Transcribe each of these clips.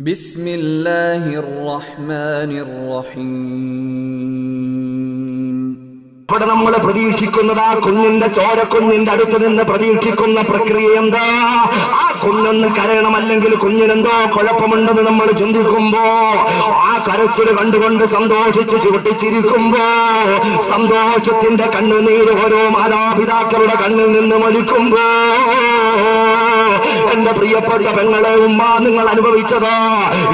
ബിസ്മില്ലാഹിർ റഹ്മാനിർ റഹീം. ഇവിടെ നമ്മൾ പ്രതീക്ഷിക്കുന്നത് ആ കുഞ്ഞിന്റെ ചോരക്കുഞ്ഞിന്റെ അടുത്ത് നിന്ന് പ്രതീക്ഷിക്കുന്ന പ്രക്രിയ എന്താ? ആ കുഞ്ഞൊന്ന് കരയണം, അല്ലെങ്കിൽ കുഞ്ഞിനെന്തോ കുഴപ്പമുണ്ടെന്ന് നമ്മൾ ചിന്തിക്കുമ്പോ ആ കരച്ചിൽ കണ്ടുകൊണ്ട് സന്തോഷിച്ച് ചുവട്ടിച്ചിരിക്കുമ്പോ സന്തോഷത്തിന്റെ കണ്ണുനീര് ഓരോ മാതാപിതാക്കളുടെ കണ്ണിൽ നിന്ന് വലിക്കുമ്പോ എന്റെ പ്രിയപ്പെട്ട പെങ്ങളെ, ഉമ്മ, നിങ്ങൾ അനുഭവിച്ചതാ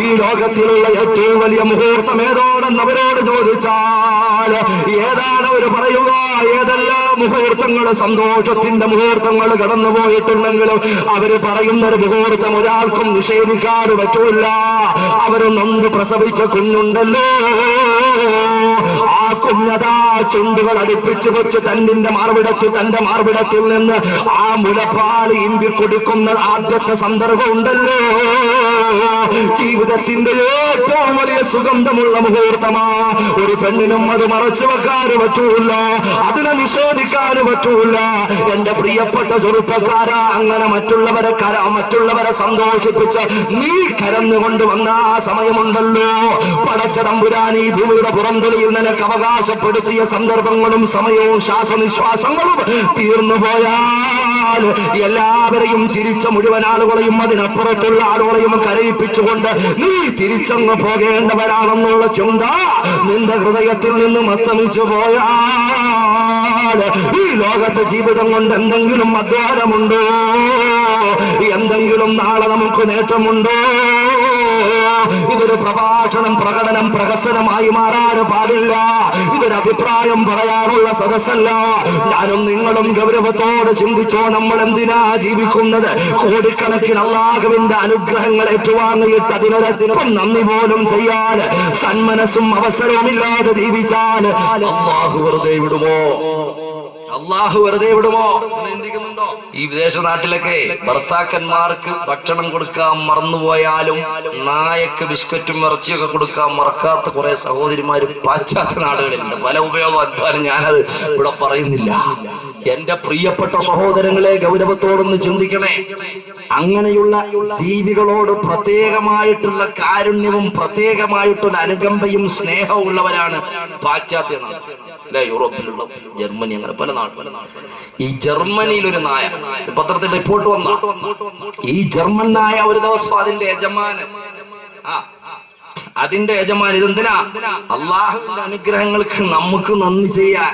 ഈ ലോകത്തിലുള്ള ഏറ്റവും വലിയ മുഹൂർത്തം ഏതോടെന്ന് അവരോട് ചോദിച്ചാൽ ഏതാണ് അവർ പറയുക? ഏതെല്ലാം മുഹൂർത്തങ്ങൾ, സന്തോഷത്തിന്റെ മുഹൂർത്തങ്ങൾ കടന്നുപോയിട്ടുണ്ടെങ്കിലും അവര് പറയുന്നൊരു മുഹൂർത്തം ഒരാൾക്കും നിഷേധിക്കാൻ പറ്റൂല. അവര് നൊന്ത് പ്രസവിച്ച കുഞ്ഞുണ്ടല്ലോ, ആ കുഞ്ഞതാ ചുണ്ടുകൾ അടുപ്പിച്ച് വെച്ച് തന്റെ മാർവിടത്തിൽ നിന്ന് ആ മുലപ്പാൽ ഇമ്പി കൊടുക്കുന്ന ആദ്യത്തെ സന്ദർഭം ഉണ്ടല്ലോ, ജീവിതത്തിന്റെ ഏറ്റവും വലിയ സുഗന്ധമുള്ള മുഹൂർത്തമാ. ഒരു പെണ്ണിനും അത് മറച്ചു വെക്കാൻ പറ്റൂല, അതിനെ നിഷേധിക്കാൻ പറ്റൂല. എന്റെ പ്രിയപ്പെട്ട ചെറുപ്പക്കാരാ, അങ്ങനെ മറ്റുള്ളവരെ സന്തോഷിപ്പിച്ച് നീ കരന്നുകൊണ്ട് വന്ന ആ സമയമുണ്ടല്ലോ, പടച്ച തമ്പുരാൻ ഈ ഭൂമിയുടെ പുറംതൊലിയിൽ നിനക്ക് അവകാശപ്പെടുത്തിയ സന്ദർഭങ്ങളും സമയവും ശ്വാസനിശ്വാസങ്ങളും തീർന്നുപോയാൽ എല്ലാവരെയും ചിരിച്ച മുഴുവൻ ആളുകളെയും അതിനപ്പുറത്തുള്ള ആളുകളെയും കരയിപ്പിച്ചുകൊണ്ട് നീ തിരിച്ചങ്ങ് പോകേണ്ടവരാണെന്നുള്ള ചിന്ത നിന്റെ ഹൃദയത്തിൽ നിന്നും അസ്തമിച്ചു പോയാൽ ഈ ലോകത്തെ ജീവിതം കൊണ്ട് എന്തെങ്കിലും അധ്വാനമുണ്ടോ? എന്തെങ്കിലും നാളെ നമുക്ക് നേട്ടമുണ്ടോ? ഇതൊരു പ്രഭാഷണം, പ്രകടനം, പ്രഹസനമായി മാറാൻ പാടില്ല. ഇതൊരു അഭിപ്രായം പറയാനുള്ള സദസ്സല്ല. ഞാനും നിങ്ങളും ഗൗരവത്തോടെ ചിന്തിച്ചോ, നമ്മൾ എന്തിനാ ജീവിക്കുന്നത്? കോടിക്കണക്കിന് അല്ലാഹുവിന്റെ അനുഗ്രഹങ്ങൾ ഏറ്റുവാങ്ങിയിട്ട് അതിനൊരത്തിനും നന്ദി പോലും ചെയ്യാൻ സന്മനസ്സും അവസരവും ഇല്ലാതെ ജീവിച്ചാൽ അല്ലാഹു വെറുതെ വിടുമോ? അള്ളാഹു വെറുതെ വിടുമോ? ചിന്തിക്കുന്നുണ്ടോ? ഈ വിദേശ നാട്ടിലൊക്കെ ഭർത്താക്കന്മാർക്ക് ഭക്ഷണം കൊടുക്കാൻ മറന്നുപോയാലും നായക്ക് ബിസ്ക്കറ്റും ഇറച്ചിയൊക്കെ കൊടുക്കാൻ മറക്കാത്ത കുറെ സഹോദരിമാര് പാശ്ചാത്യ നാടുകളിലുണ്ട്. പല ഉപയോഗം അധ്വാനം ഞാനത് ഇവിടെ പറയുന്നില്ല. എന്റെ പ്രിയപ്പെട്ട സഹോദരങ്ങളെ, ഗൗരവത്തോടൊന്ന് ചിന്തിക്കണേ. അങ്ങനെയുള്ള ജീവികളോട് പ്രത്യേകമായിട്ടുള്ള കാരുണ്യവും പ്രത്യേകമായിട്ടുള്ള അനുകമ്പയും സ്നേഹവും ഉള്ളവരാണ് പാശ്ചാത്യ നാട്, അല്ലെ? യൂറോപ്പിലുള്ള ജർമ്മനി, അങ്ങനെ പല നാട്. ഈ ജർമ്മനിയിൽ ഒരു നായ, പത്രത്തിൽ റിപ്പോർട്ട് വന്ന ഈ ജർമ്മൻ നായ ഒരു ദിവസം അതിന്റെ യജമാൻ ഇതെന്തിനാ? അള്ളാഹുവിന്റെ അനുഗ്രഹങ്ങൾക്ക് നമുക്ക് നന്ദി ചെയ്യാൻ,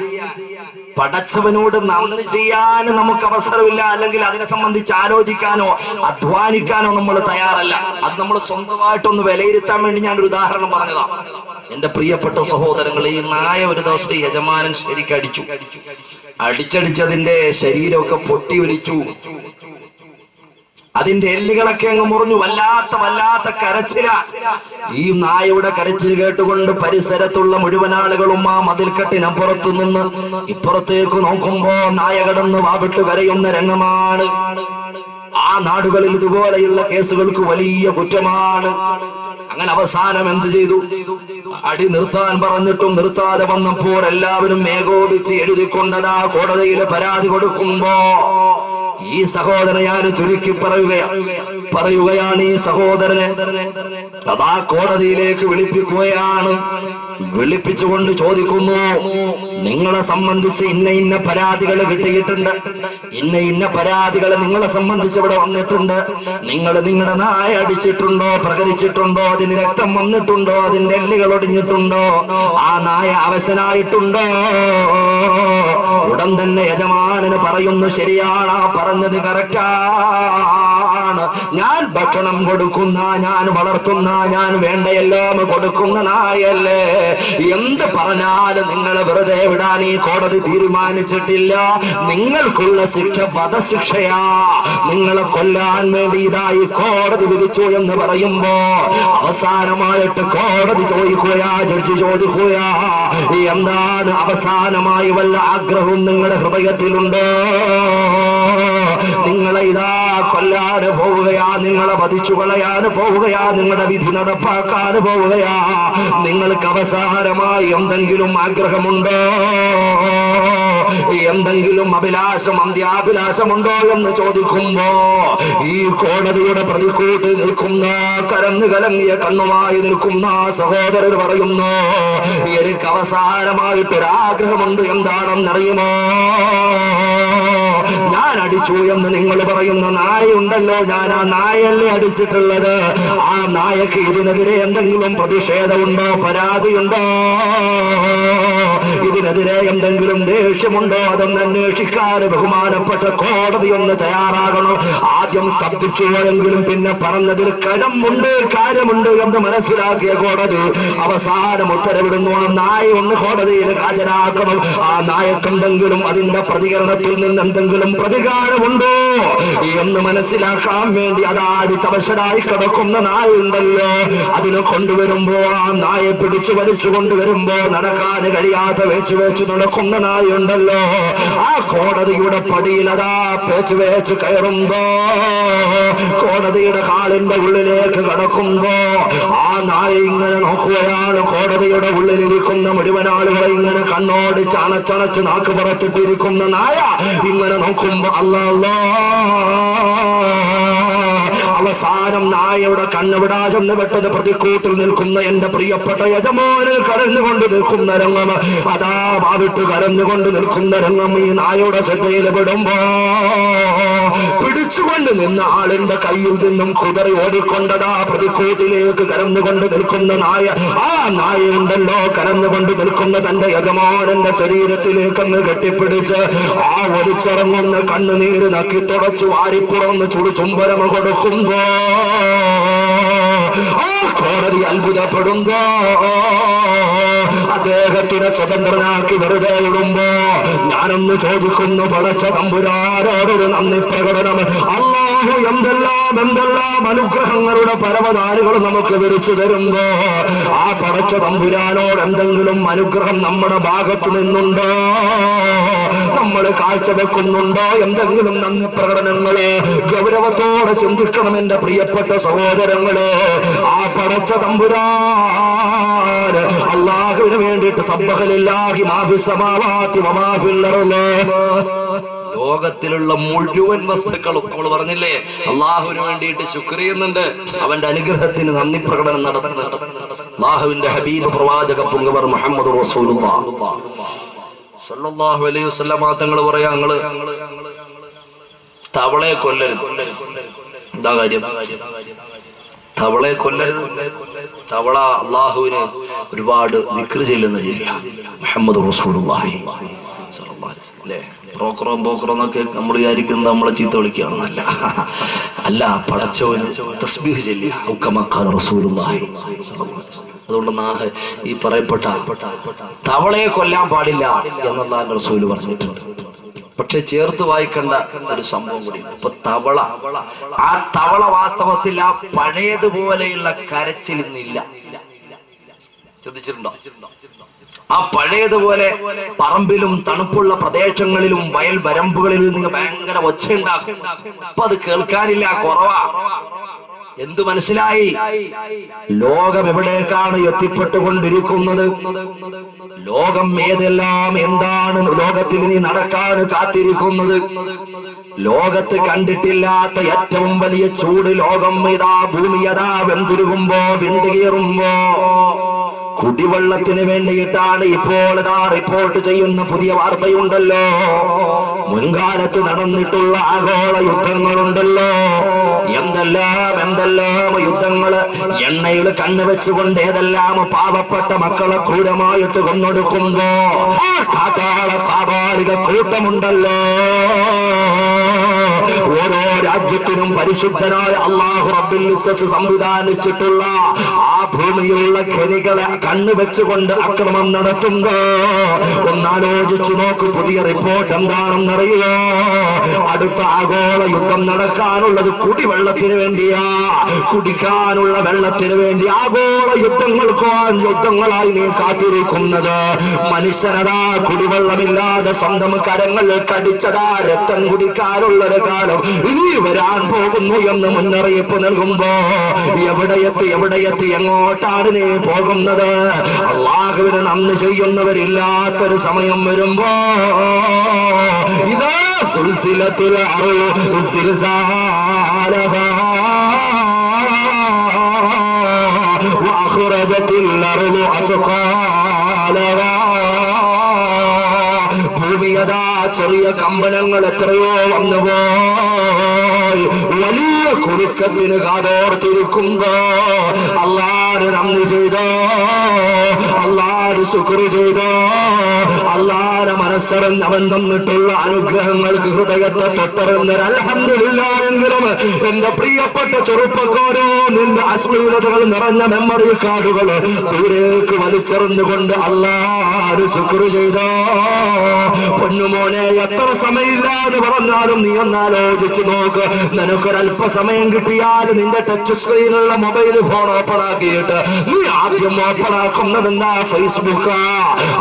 പടച്ചവനോട് നന്ദി ചെയ്യാൻ നമുക്ക് അവസരമില്ല, അല്ലെങ്കിൽ അതിനെ സംബന്ധിച്ച് ആലോചിക്കാനോ അധ്വാനിക്കാനോ നമ്മൾ തയ്യാറല്ല. അത് നമ്മൾ സ്വന്തമായിട്ടൊന്ന് വിലയിരുത്താൻ വേണ്ടി ഞാനൊരു ഉദാഹരണം പറഞ്ഞതാ. എന്റെ പ്രിയപ്പെട്ട സഹോദരങ്ങളെ, ഈ നായ ഒരു ദിവസം യജമാനൻ ശരിക്കും അടിച്ചതിന്റെ ശരീരമൊക്കെ പൊട്ടി ഒലിച്ചു, അതിന്റെ എല്ലുകളൊക്കെ അങ്ങ് മുറിഞ്ഞു. വല്ലാത്ത കരച്ചില. ഈ നായയുടെ കരച്ചിൽ കേട്ടുകൊണ്ട് പരിസരത്തുള്ള മുഴുവൻ ആളുകളും ആ മതിൽക്കെട്ടിനപ്പുറത്തു നിന്ന് ഇപ്പുറത്തേക്ക് നോക്കുമ്പോ നായ കിടന്ന് വാവിട്ട് കരയുന്ന രംഗമാണ്. ആ നാടുകളിൽ ഇതുപോലെയുള്ള കേസുകൾക്ക് വലിയ കുറ്റമാണ്. അങ്ങനെ അവസാനം എന്ത് ചെയ്തു? അടി നിർത്താൻ പറഞ്ഞിട്ടും നിർത്താതെ വന്നപ്പോൾ എല്ലാവരും ഏകോപിച്ച് എഴുതിക്കൊണ്ടതാ കോടതിയിൽ പരാതി കൊടുക്കുമ്പോ ഈ സഹോദരൻ, ഞാൻ ചുരുക്കി പറയുകയാണ്, ഈ സഹോദരനെ അതാ കോടതിയിലേക്ക് വിളിപ്പിക്കുകയാണ്. വിളിപ്പിച്ചുകൊണ്ട് ചോദിക്കുന്നു, നിങ്ങളെ സംബന്ധിച്ച് ഇന്ന പരാതികൾ കിട്ടിയിട്ടുണ്ട്, ഇന്ന പരാതികൾ നിങ്ങളെ സംബന്ധിച്ച് ഇവിടെ വന്നിട്ടുണ്ട്. നിങ്ങൾ നിങ്ങളുടെ നായ അടിച്ചിട്ടുണ്ടോ? പ്രകരിച്ചിട്ടുണ്ടോ? അതിന് രക്തം വന്നിട്ടുണ്ടോ? അതിന്റെ എല്ലുകൾ ഒടിഞ്ഞിട്ടുണ്ടോ? ആ നായ അവശനായിട്ടുണ്ടോ? ഉടൻ തന്നെ യജമാനന് പറയുന്നു, ശരിയാണ്, പറഞ്ഞത് കറക്റ്റാണ്. ഞാൻ ഭക്ഷണം കൊടുക്കുന്ന, ഞാൻ വളർത്തുന്ന, ഞാൻ വേണ്ടയെല്ലാം കൊടുക്കുന്ന നായല്ലേ. എന്ത് പറഞ്ഞാലും നിങ്ങളെ വെറുതെ വിടാൻ ഈ കോടതി തീരുമാനിച്ചിട്ടില്ല. നിങ്ങൾക്കുള്ള ശിക്ഷ വധശിക്ഷയാ. നിങ്ങളെ കൊല്ലാൻ വേണ്ടി ഇതായി കോടതി വിധിച്ചു എന്ന് പറയുമ്പോ അവസാനമായിട്ട് കോടതി ചോദിക്കുകയാ, ജഡ്ജി ചോദിക്കുകയാ, എന്താണ് അവസാനമായി വല്ല ആഗ്രഹവും നിങ്ങളുടെ ഹൃദയത്തിലുണ്ടോ? നിങ്ങളെ ഇതാ കൊല്ലാന് പോവുകയാ, നിങ്ങളെ വധിച്ചു കളയാന് പോവുകയാ, നിങ്ങളുടെ വിധി നടപ്പാക്കാൻ പോവുകയാ. നിങ്ങൾക്ക് അവസാനമായി എന്തെങ്കിലും ആഗ്രഹമുണ്ടോ, എന്തെങ്കിലും അഭിലാഷം, അന്ത്യാഭിലാഷമുണ്ടോ എന്ന് ചോദിക്കുമ്പോ ഈ കോടതിയുടെ പ്രതിക്കൂട്ടിൽ നിൽക്കുന്ന കരഞ്ഞു കലങ്ങിയ കണ്ണുമായി നിൽക്കുന്ന സഹോദരർ പറയുന്നു, എനിക്ക് അവസാനമായിട്ടൊരാഗ്രഹമുണ്ട്. എന്താണെന്നറിയുമോ? ഞാൻ അടിച്ചു എന്ന് നിങ്ങൾ പറയുന്ന നായുണ്ടല്ലോ, ഞാൻ ആ നായല്ലേ അടിച്ചിട്ടുള്ളത്. ആ നായക്ക് ഇതിനെതിരെ എന്തെങ്കിലും പ്രതിഷേധമുണ്ടോ, പരാതിയുണ്ടോ, ഇതിനെതിരെ എന്തെങ്കിലും ദേഷ്യമുണ്ടോ? അതൊന്ന് അന്വേഷിക്കാൻ ബഹുമാനപ്പെട്ട കോടതി ഒന്ന് തയ്യാറാകണം. ആദ്യം സ്തബ്ധിച്ചുവെങ്കിലും പിന്നെ പറഞ്ഞതിൽ കടമുണ്ട്, കാര്യമുണ്ട് എന്ന് മനസ്സിലാക്കിയ കോടതി അവസാനം ഉത്തരവിടുന്നു, ആ നായ ഒന്ന് കോടതിയിൽ ഹാജരാക്കണം. ആ നായക്കെന്തെങ്കിലും അതിന്റെ പ്രതികരണത്തിൽ നിന്ന് എന്തെങ്കിലും പ്രതികാരമുണ്ടോ എന്ന് മനസ്സിലാക്കാൻ വേണ്ടി അതാടി ചവശരായി കിടക്കുന്ന നായുണ്ടല്ലോ, അതിനെ കൊണ്ടുവരുമ്പോ ആ നായെ പിടിച്ചു വലിച്ചു കൊണ്ടുവരുമ്പോ നടക്കാൻ കഴിയാതെ വേച്ചു നടക്കുന്ന നായുണ്ടല്ലോ, ആ കോടതിയുടെ പടിയിൽ അതാ പേച്ച് കയറുമ്പോ കോടതിയുടെ കാലിന്റെ ഉള്ളിലേക്ക് കടക്കുമ്പോ ആ നായ ഇങ്ങനെ നോക്കുകയാണ്. കോടതിയുടെ ഉള്ളിലിരിക്കുന്ന മുഴുവൻ ആളുകളെ ഇങ്ങനെ കണ്ണോട് ചണച്ചണച്ച് നാക്ക് പുറത്തിട്ടിരിക്കുന്ന നായ ഇങ്ങനെ നോക്കുമ്പോ അല്ലാ, അവസാനം നായയുടെ കണ്ണുവിടാ ചെന്ന് വെട്ടത് പ്രതിക്കൂട്ടിൽ നിൽക്കുന്ന എന്റെ പ്രിയപ്പെട്ട യജമാനിൽ കരഞ്ഞുകൊണ്ട് നിൽക്കുന്ന രംഗം, അതാ വാവിട്ട് കരഞ്ഞുകൊണ്ട് നിൽക്കുന്ന രംഗം ഈ നായയുടെ ശ്രദ്ധയിൽ വിടുമ്പോ പിടിച്ചുകൊണ്ട് നിന്ന ആളിന്റെ കയ്യിൽ നിന്നും കുതറി ഓടിക്കൊണ്ടതാ പ്രതിക്കൂട്ടിലേക്ക് കരഞ്ഞുകൊണ്ട് നിൽക്കുന്ന നായ. ആ നായയുണ്ടല്ലോ കരഞ്ഞുകൊണ്ട് നിൽക്കുന്ന തന്റെ യജമാനന്റെ ശരീരത്തിലേക്ക് അങ്ങ് കെട്ടിപ്പിടിച്ച് ആ ഒലിച്ചിറങ്ങുന്ന കണ്ണുനീര് നക്കി തുടച്ചു വാരിപ്പുറന്ന് ചുടുചുംബനം കൊടുക്കുമ്പോ ആ കോടതി അത്ഭുതപ്പെടുമ്പോ അദ്ദേഹത്തിനെ സ്വതന്ത്രനാക്കി വെറുതെ വിടുമ്പോ ഞാനൊന്ന് ചോദിക്കുന്നു, പടച്ച തമ്പുരാനോടൊരു നന്ദി പ്രകടനം. അല്ലാഹു എന്തെല്ലാം അനുഗ്രഹങ്ങളുടെ പരവതാനികൾ നമുക്ക് വിരിച്ചു തരുമ്പോ ആ പടച്ച തമ്പുരാനോട് എന്തെങ്കിലും അനുഗ്രഹം നമ്മുടെ ഭാഗത്തു നിന്നുണ്ടോ, നമ്മൾ കാഴ്ചവെക്കുന്നുണ്ടോ? എന്തെങ്കിലും നന്ദി പ്രകടനങ്ങള് ഗൗരവത്തോടെ ചിന്തിക്കണം എന്റെ പ്രിയപ്പെട്ട സഹോദരങ്ങള്. ആ പടച്ച തമ്പുരാൻ അല്ലാഹുവിന് വേണ്ടിയിട്ട് സബ്ബഹലില്ലാഹി മാഫി സമാവാതി വമാ ഫിൽ അർള്, ലോകത്തിലുള്ള മുഴുവൻ വസ്തുക്കളും നമ്മൾ പറഞ്ഞില്ലേ അള്ളാഹുവിന് വേണ്ടിയിട്ട് ശുക്ർ ചെയ്യുന്നുണ്ട്, അവന്റെ അനുഗ്രഹത്തിന് നന്ദി പ്രകടനം നടത്തുന്നുണ്ട്. അള്ളാഹുവിന്റെ ഹബീബ് പ്രവാചക പുങ്കവർ മുഹമ്മദ് റസൂലുള്ളാഹി സ്വല്ലല്ലാഹു അലൈഹി വസല്ലം തങ്ങൾ പറയാ, ഞങ്ങള് തവളയെ കൊല്ലരുത്. എന്താ കാര്യം? തവളയെ കൊല്ലരുത്. തവള അള്ളാഹുവിന് ഒരുപാട് ദിക്ർ ചെല്ലുന്ന ജീവിയാണ് മുഹമ്മദ് റസൂലുള്ളാഹി അല്ലേ. ബ്രോക്കറോ ബോക്കറോന്നൊക്കെ നമ്മൾ വിചാരിക്കുന്നത് നമ്മളെ ചീത്ത വിളിക്കുകയാണെന്നല്ല, അല്ല, പടച്ചവന് തസ്ബീഹ് ചെല്ലുക. റസൂലുള്ളാഹി. അതുകൊണ്ട് ഈ പറയപ്പെട്ട തവളയെ കൊല്ലാൻ പാടില്ല എന്നുള്ള റസൂല് പറഞ്ഞിട്ടുണ്ട്. പക്ഷെ ചേർത്ത് വായിക്കേണ്ട ഒരു സംഭവം കൂടി. ഇപ്പൊ തവള, ആ തവള വാസ്തവത്തിൽ ആ പഴയതുപോലെയുള്ള കരച്ചിൽ ഇന്നില്ല. ശ്രദ്ധിച്ചിട്ടുണ്ടോ? ആ പഴയതുപോലെ പറമ്പിലും തണുപ്പുള്ള പ്രദേശങ്ങളിലും വയൽ വരമ്പുകളിലും നിങ്ങൾ ഭയങ്കര ഒച്ചയുണ്ടാക്കും. അപ്പൊ അത് കേൾക്കാനില്ല, കുറവാ. എന്തു മനസ്സിലായി? ലോകം എവിടേക്കാണ് എത്തിപ്പെട്ടുകൊണ്ടിരിക്കുന്നത്? ലോകം ഏതെല്ലാം എന്താണ് ലോകത്തിൽ ഇനി നടക്കാൻ കാത്തിരിക്കുന്നത്? ലോകത്ത് കണ്ടിട്ടില്ലാത്ത ഏറ്റവും വലിയ ചൂട് ലോകം ഇതാ, ഭൂമി അതാ വെന്തുരുകുമ്പോ, വിണ്ടുകീറുമ്പോ കുടിവെള്ളത്തിന് വേണ്ടിയിട്ടാണ് ഇപ്പോൾ ഇതാ റിപ്പോർട്ട് ചെയ്യുന്ന പുതിയ വാർത്തയുണ്ടല്ലോ. മുൻകാലത്ത് നടന്നിട്ടുള്ള ആഗോള യുദ്ധങ്ങളുണ്ടല്ലോ, എന്തെല്ലാം യുദ്ധങ്ങള്. എണ്ണയിൽ കണ്ണുവെച്ചുകൊണ്ട് ഏതെല്ലാം പാവപ്പെട്ട മക്കളെ ക്രൂരമായിട്ട് കൊന്നൊടുക്കുമ്പോ ആ കാട്ടാള കാപാലിക കൂട്ടമുണ്ടല്ലോ. ഓരോ രാജ്യത്തിനും പരിശുദ്ധനായ അല്ലാഹു റബ്ബുൽ ഇസ്സത്ത് സംവിധാനിച്ചിട്ടുള്ള ആ ഭൂമിയിലുള്ള ഖനികളെ കണ്ണുവെച്ചുകൊണ്ട് അക്രമം നടത്തുമ്പോ ഒന്നാലോചിച്ചു നോക്ക്. പുതിയ റിപ്പോർട്ട് എന്താണെന്നറിയോ? അടുത്ത ആഗോള യുദ്ധം നടക്കാനുള്ളത് കുടിവെള്ളത്തിന് വേണ്ടിയാ. കുടിക്കാനുള്ള വെള്ളത്തിന് വേണ്ടി ആഗോള യുദ്ധങ്ങളായി നീ കാത്തിരിക്കുന്നത്. മനുഷ്യനതാ കുടിവെള്ളമില്ലാതെ സ്വന്തം കരങ്ങൾ കടിച്ചതാ രക്തം കുടിക്കാനുള്ളൊരു കാലം ഇനി വരാൻ പോകുന്നു എന്ന് മുന്നറിയിപ്പ് നൽകുമ്പോ എവിടെയെത്തി എങ്ങോട്ടാണ് നീ പോകുന്നത്? അല്ലാഹുവിന് നന്ദി ചെയ്യുന്നവരില്ലാത്തൊരു സമയം വരുമ്പോ ഇതാ സുൽസിലത്തുൽ അർള് സിൽസാലഹാ വഅഖ്റജത്തിൽ അർളു അസ്ഖാലഹാ. ഭൂമിയതാ ചെറിയ കമ്പനങ്ങൾ എത്രയോ വന്നുപോയി. വലിയ കുലുക്കത്തിന് കാതോർത്തിരിക്കുമ്പോ അല്ലാഹുവിന് നന്ദി ചെയ്തോ, അല്ലാഹുവിന് ശുക്ർ ചെയ്തോ, അല്ലാഹുവിനെ മനസ്സറിഞ്ഞ് അവൻ തന്നിട്ടുള്ള അനുഗ്രഹങ്ങൾക്ക് ഹൃദയത്തെ തൊട്ടറിഞ്ഞ അൽഹംദുലില്ലാഹ് എങ്കിലും എന്റെ പ്രിയപ്പെട്ട ചെറുപ്പക്കാരോ, നിന്റെ അശ്ലീലതകൾ നിറഞ്ഞ മെമ്മറി കാർഡുകൾ ദൂരേക്ക് വലിച്ചെറിഞ്ഞുകൊണ്ട് അല്ലാഹുവിന് ശുക്ർ ചെയ്തോ. പൊന്നുമോനെ, എത്ര സമയമില്ലാന്ന് പറഞ്ഞാലും നീ ഒന്നാലോചിച്ചു നോക്ക്. നിനക്കൊരല്പസമയം കിട്ടിയാൽ നിന്റെ ടച്ച് സ്ക്രീനുള്ള മൊബൈൽ ഫോൺ ഓപ്പൺ ആക്കിയിട്ട് നീ ആദ്യം ഓപ്പൺ ആക്കുന്നതെന്നാ ഫേസ്ബുക്കാ.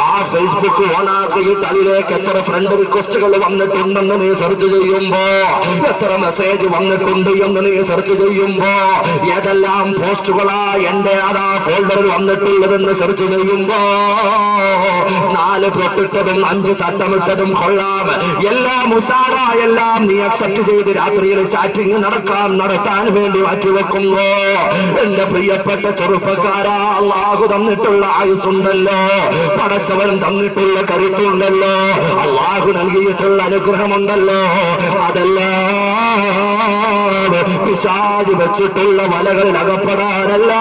ആ ഫേസ്ബുക്ക് ഓൺ ആക്കിയിട്ട് അതിലേക്ക് എത്ര ഫ്രണ്ട് റിക്വസ്റ്റുകൾ വന്നിട്ടുണ്ടെന്ന് നീ സെർച്ച് ചെയ്യുമ്പോ, എത്ര മെസ്സേജ് വന്നിട്ടുണ്ട് എന്ന് നീ സെർച്ച് ചെയ്യുമ്പോ, ഏതെല്ലാം പോസ്റ്റുകളാ എന്റെ അതാ ഫോൾഡറിൽ വന്നിട്ടുള്ളതെന്ന് സെർച്ച് ചെയ്യുമ്പോ 4 തൊട്ടിട്ടതും 5 തട്ടമിട്ടതും കൊള്ളാം, എല്ലാം ഉസാര, എല്ലാം നീ അക്സെപ്റ്റ് ചെയ്ത് രാത്രിയിൽ ചാറ്റിംഗ് നടത്താൻ വേണ്ടി മാറ്റിവെക്കുമ്പോ എന്റെ പ്രിയപ്പെട്ട ചെറുപ്പക്കാരാ, അല്ലാഹു തന്നിട്ടുള്ള ആയുസ്സുണ്ടല്ലോ, പടച്ചവൻ തന്നിട്ടുള്ള കരുത്തുണ്ടല്ലോ, അല്ലാഹു നൽകിയിട്ടുള്ള അനുഗ്രഹമുണ്ടല്ലോ, അതെല്ലാം പിശാച് വെച്ചിട്ടുള്ള വലകളിൽ അകപ്പെടാനല്ല.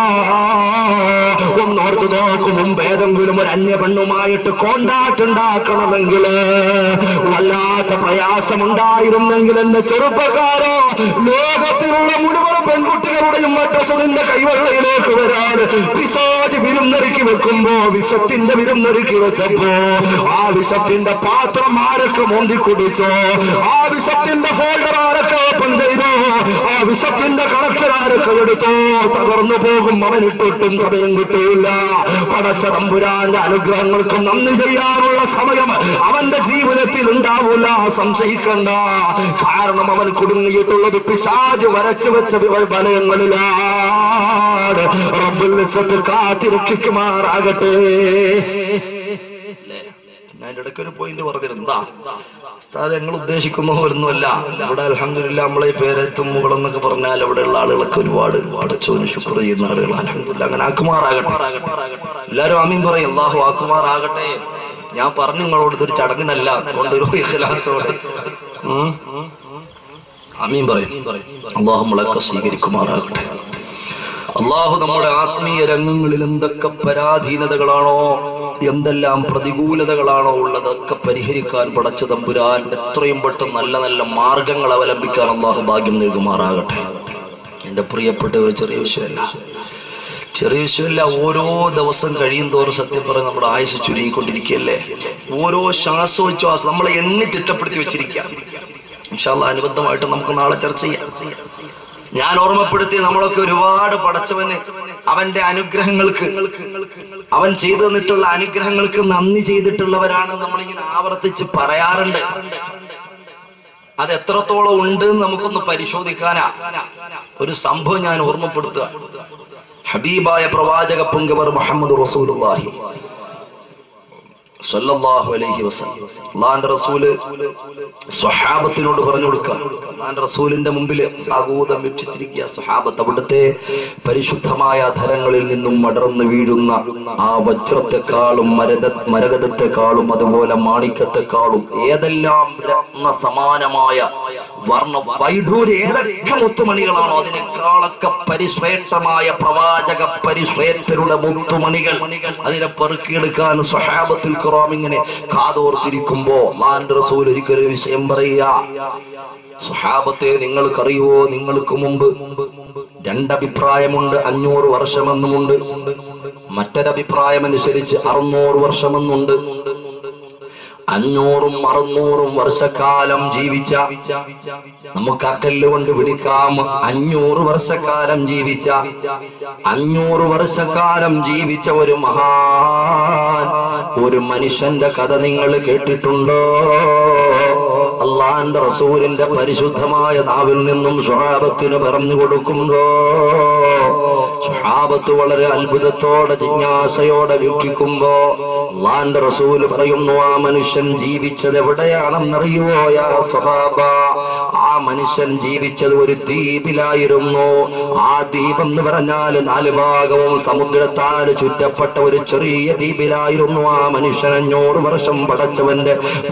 ഒന്നോർത്ത് നോക്കും മുമ്പ് ഏതെങ്കിലും ഒരു അന്യ പെണ്ണുമായിട്ട് കോണ്ടാക്ട് ഉണ്ടാക്കണമെങ്കിൽ വല്ലാത്ത പ്രയാസമുണ്ടായിരുന്നെങ്കിൽ എന്റെ ചെറുപ്പക്കാരോ, ലോകത്തിലുള്ള മുഴുവൻ പെൺകുട്ടികളുടെയും അഡ്രസ്സിന്റെ കൈവെള്ളയിലേക്ക് വരാൻ പിശാച് വിരുന്നൊരുക്കി വെക്കുമ്പോ, വിഷത്തിന്റെ വിരുന്നൊരുക്കി വെച്ചപ്പോ ആ വിഷത്തിന്റെ പാത്രം ആരൊക്കെ മോന്തി കുടിച്ചോ, ആ വിഷത്തിന്റെ ഫോൾഡർ ആരൊക്കെ ഓപ്പൺ ചെയ്തോ, ആ വിഷത്തിന്റെ കളക്ഷൻ ആരൊക്കെ എടുത്തോ, തകർന്നു പോകും. അവനിട്ടൊട്ടും സമയം കിട്ടൂല. പടച്ച തമ്പുരാന്റെ അനുഗ്രഹങ്ങൾക്ക് നന്ദി ചെയ്യാനുള്ള സമയം അവന്റെ ജീവിതത്തിൽ ഉണ്ടാവൂല, സംശയിക്കണ്ട. കാരണം അവൻ കുടുങ്ങിയിട്ടുള്ളത് പിശാച് വരച്ചു വെച്ച വലയങ്ങളിലാണ്. റബ്ബുൽ ഇസ്സത്ത് കാത്തിരക്ഷിക്കുമാറാകട്ടെ. ഞാൻ ഇടയ്ക്കൊരു പോയിന്റ് പറഞ്ഞിരുന്നാ നിങ്ങൾ ഉദ്ദേശിക്കുന്ന പോലൊന്നുമല്ല. ഇവിടെ അൽഹംദുലില്ലാ നമ്മളെ പേരെത്തും മുകളെന്നൊക്കെ പറഞ്ഞാൽ അവിടെയുള്ള ആളുകളൊക്കെ ഒരുപാട് പടച്ചോന് ശുക്ർ ചെയ്യുന്ന ആളുകൾ. അൽഹംദുലില്ലാ അങ്ങനെ ആക്കുമാറാകട്ടെ. എല്ലാരും ആമീൻ പറയും. അല്ലാഹു ആക്കുമാറാകട്ടെ. ഞാൻ പറഞ്ഞു നിങ്ങളോട് ഇതൊരു ചടങ്ങിനല്ല, അതുകൊണ്ടൊരു ഇഖ്ലാസോടെ ആമീൻ പറയും. അല്ലാഹു നമ്മളൊക്കെ സ്വീകരിക്കുമാറാകട്ടെ. അല്ലാഹു നമ്മുടെ ആത്മീയ രംഗങ്ങളിൽ എന്തൊക്കെ പരാധീനതകളാണോ, എന്തെല്ലാം പ്രതികൂലതകളാണോ ഉള്ളതൊക്കെ പരിഹരിക്കാൻ പടച്ച തമ്പുരാൻ എത്രയും പെട്ടെന്ന് നല്ല നല്ല മാർഗങ്ങൾ അവലംബിക്കാൻ അല്ലാഹു ഭാഗ്യം നൽകുമാറാകട്ടെ. എന്റെ പ്രിയപ്പെട്ട ഒരു ചെറിയ വിഷയമല്ല. ഓരോ ദിവസം കഴിയും തോറും സത്യം പറഞ്ഞ് നമ്മുടെ ആയുസ് ചുരുങ്ങിക്കൊണ്ടിരിക്കുകയല്ലേ. ഓരോ ശ്വാസോച്ഛ്വാസം നമ്മളെ എണ്ണി തിട്ടപ്പെടുത്തി വെച്ചിരിക്കുക. ഇൻഷാ അല്ലാഹ് അനുബന്ധമായിട്ട് നമുക്ക് നാളെ ചർച്ച ചെയ്യാം. ഞാൻ ഓർമ്മപ്പെടുത്തി, നമ്മളൊക്കെ ഒരുപാട് പടച്ചവന് അവന്റെ അനുഗ്രഹങ്ങൾക്ക്, അവൻ ചെയ്തു തന്നിട്ടുള്ള അനുഗ്രഹങ്ങൾക്ക് നന്ദി ചെയ്തിട്ടുള്ളവരാണ് നമ്മളിങ്ങനെ ആവർത്തിച്ച് പറയാറുണ്ട്. അത് എത്രത്തോളം ഉണ്ട് നമുക്കൊന്ന് പരിശോധിക്കാനാ. ഒരു സംഭവം ഞാൻ ഓർമ്മപ്പെടുത്തുക. ഹബീബായ പ്രവാചക പുങ്കവർ മുഹമ്മദ് റസൂലുള്ളാഹി സ്വല്ലല്ലാഹു അലൈഹി വസല്ലം അല്ലാഹുവിന്റെ റസൂല് സ്വഹാബത്തിനോട് പറഞ്ഞു കൊടുക്കുക. അല്ലാഹുവിന്റെ റസൂലിന്റെ മുമ്പിൽ സാഗൂതം വീക്ഷിച്ചിരിക്കുക സ്വഹാബത്ത്. അവിടുത്തെ പരിശുദ്ധമായ ധരങ്ങളിൽ നിന്നും മടർന്നു വീഴുന്ന ആ വജ്രത്തെക്കാളും മരകതത്തെക്കാളും അതുപോലെ മാണിക്യത്തെക്കാളും ഏതെല്ലാം രത്ന സമാനമായ വൈഡൂര് ഏതൊക്കെ മുത്തുമണികളാണോ അതിനേക്കാളൊക്കെ പരിശ്രേഷ്ഠമായ പ്രവാചക പരിശ്രേഷ്ഠരുടെ മുത്തുമണികൾ അതിനെ പെറുക്കിയെടുക്കാൻ സ്വഹാബത്തുൽ കിറാം ഇങ്ങനെ കാതോർത്തിരിക്കുമ്പോ അല്ലാഹുവിന്റെ റസൂൽ ഒരിക്കലും വിഷയം പറയുക, സ്വഹാബത്തെ നിങ്ങൾക്കറിയുവോ, നിങ്ങൾക്ക് മുമ്പ് രണ്ടഭിപ്രായമുണ്ട്, 500 വർഷമെന്നുമുണ്ട്, മറ്റൊരഭിപ്രായമനുസരിച്ച് 600 വർഷമെന്നുണ്ട്. 500ഉം 600ഉം വർഷക്കാലം ജീവിച്ച, നമുക്ക് അക്കല്ല് കൊണ്ട് പിടിക്കാം, 500 വർഷക്കാലം ജീവിച്ച 500 വർഷക്കാലം ജീവിച്ച ഒരു മഹാൻ ഒരു മനുഷ്യന്റെ കഥ നിങ്ങൾ കേട്ടിട്ടുണ്ടോ? അല്ലാഹുവിന്റെ റസൂലിന്റെ പരിശുദ്ധമായ നാവിൽ നിന്നും സ്വഹാബത്തിന് പറഞ്ഞു കൊടുക്കുമ്പോ സ്വഹാബത്ത് വളരെ അത്ഭുതത്തോടെ ജിജ്ഞാസയോടെ വീക്ഷിക്കുമ്പോ അല്ലാഹുവിന്റെ റസൂൽ പറയുന്നു, ആ മനുഷ്യൻ ജീവിച്ചത് എവിടെയാണെന്നറിയുവോ യാ സ്വഹാബ? ആ മനുഷ്യൻ ജീവിച്ചത് ഒരു ദ്വീപിലായിരുന്നു. ആ ദ്വീപ് എന്ന് പറഞ്ഞാൽ 4 ഭാഗവും സമുദ്രത്താൽ ചുറ്റപ്പെട്ട ഒരു ചെറിയ ദ്വീപിലായിരുന്നു ആ മനുഷ്യൻ. 500 വർഷം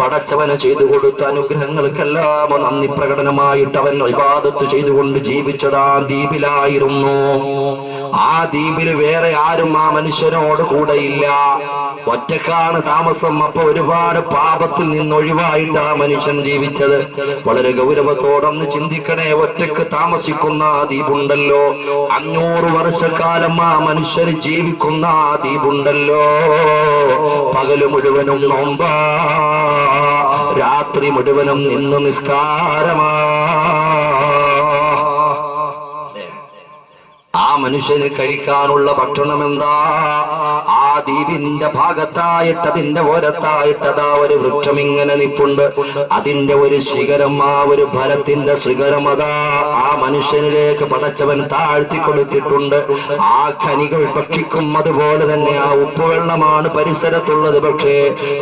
പടച്ചവന് ചെയ്തു കൊടുത്ത അനുഗ്രഹങ്ങൾക്കെല്ലാം നന്ദി പ്രകടനമായിട്ട് അവൻ ഇബാദത്ത് ചെയ്തുകൊണ്ട് ജീവിച്ചത് ആ ദ്വീപിലായിരുന്നു. ആ ദ്വീപിൽ വേറെ ആരും ആ മനുഷ്യനോട് കൂടെയില്ല, ഒറ്റക്കാണ് താമസം. അപ്പൊ ഒരുപാട് പാപത്തിൽ നിന്ന് ഒഴിവായിട്ട് ആ മനുഷ്യൻ ജീവിച്ചത്. വളരെ ഗൗരവത്തോടൊന്ന് ചിന്തിക്കണേ, ഒറ്റക്ക് താമസിക്കുന്ന ആ ദ്വീപുണ്ടല്ലോ, 500 വർഷക്കാലം ആ മനുഷ്യർ ജീവിക്കുന്ന ആ ദ്വീപുണ്ടല്ലോ, പകല് മുഴുവനും നോമ്പാ, രാത്രി മുഴുവനും നിന്ന് നിസ്കാരമാ. ആ മനുഷ്യന് കഴിക്കാനുള്ള ഭക്ഷണം എന്താ? ആ ദ്വീപിന്റെ ഭാഗത്തായിട്ട് അതിന്റെ ഓരത്തായിട്ടതാ ഒരു വൃക്ഷം ഇങ്ങനെ നിപ്പുണ്ട്. അതിന്റെ ഒരു ശിഖരം, ആ ഒരു ഫലത്തിന്റെ ശിഖരം അതാ ആ മനുഷ്യനിലേക്ക് പടച്ചവൻ താഴ്ത്തി കൊടുത്തിട്ടുണ്ട്. ആ ഖനികൾ ഭക്ഷിക്കും. അതുപോലെ തന്നെ ആ ഉപ്പുവെള്ളമാണ് പരിസരത്തുള്ളത്. പക്ഷേ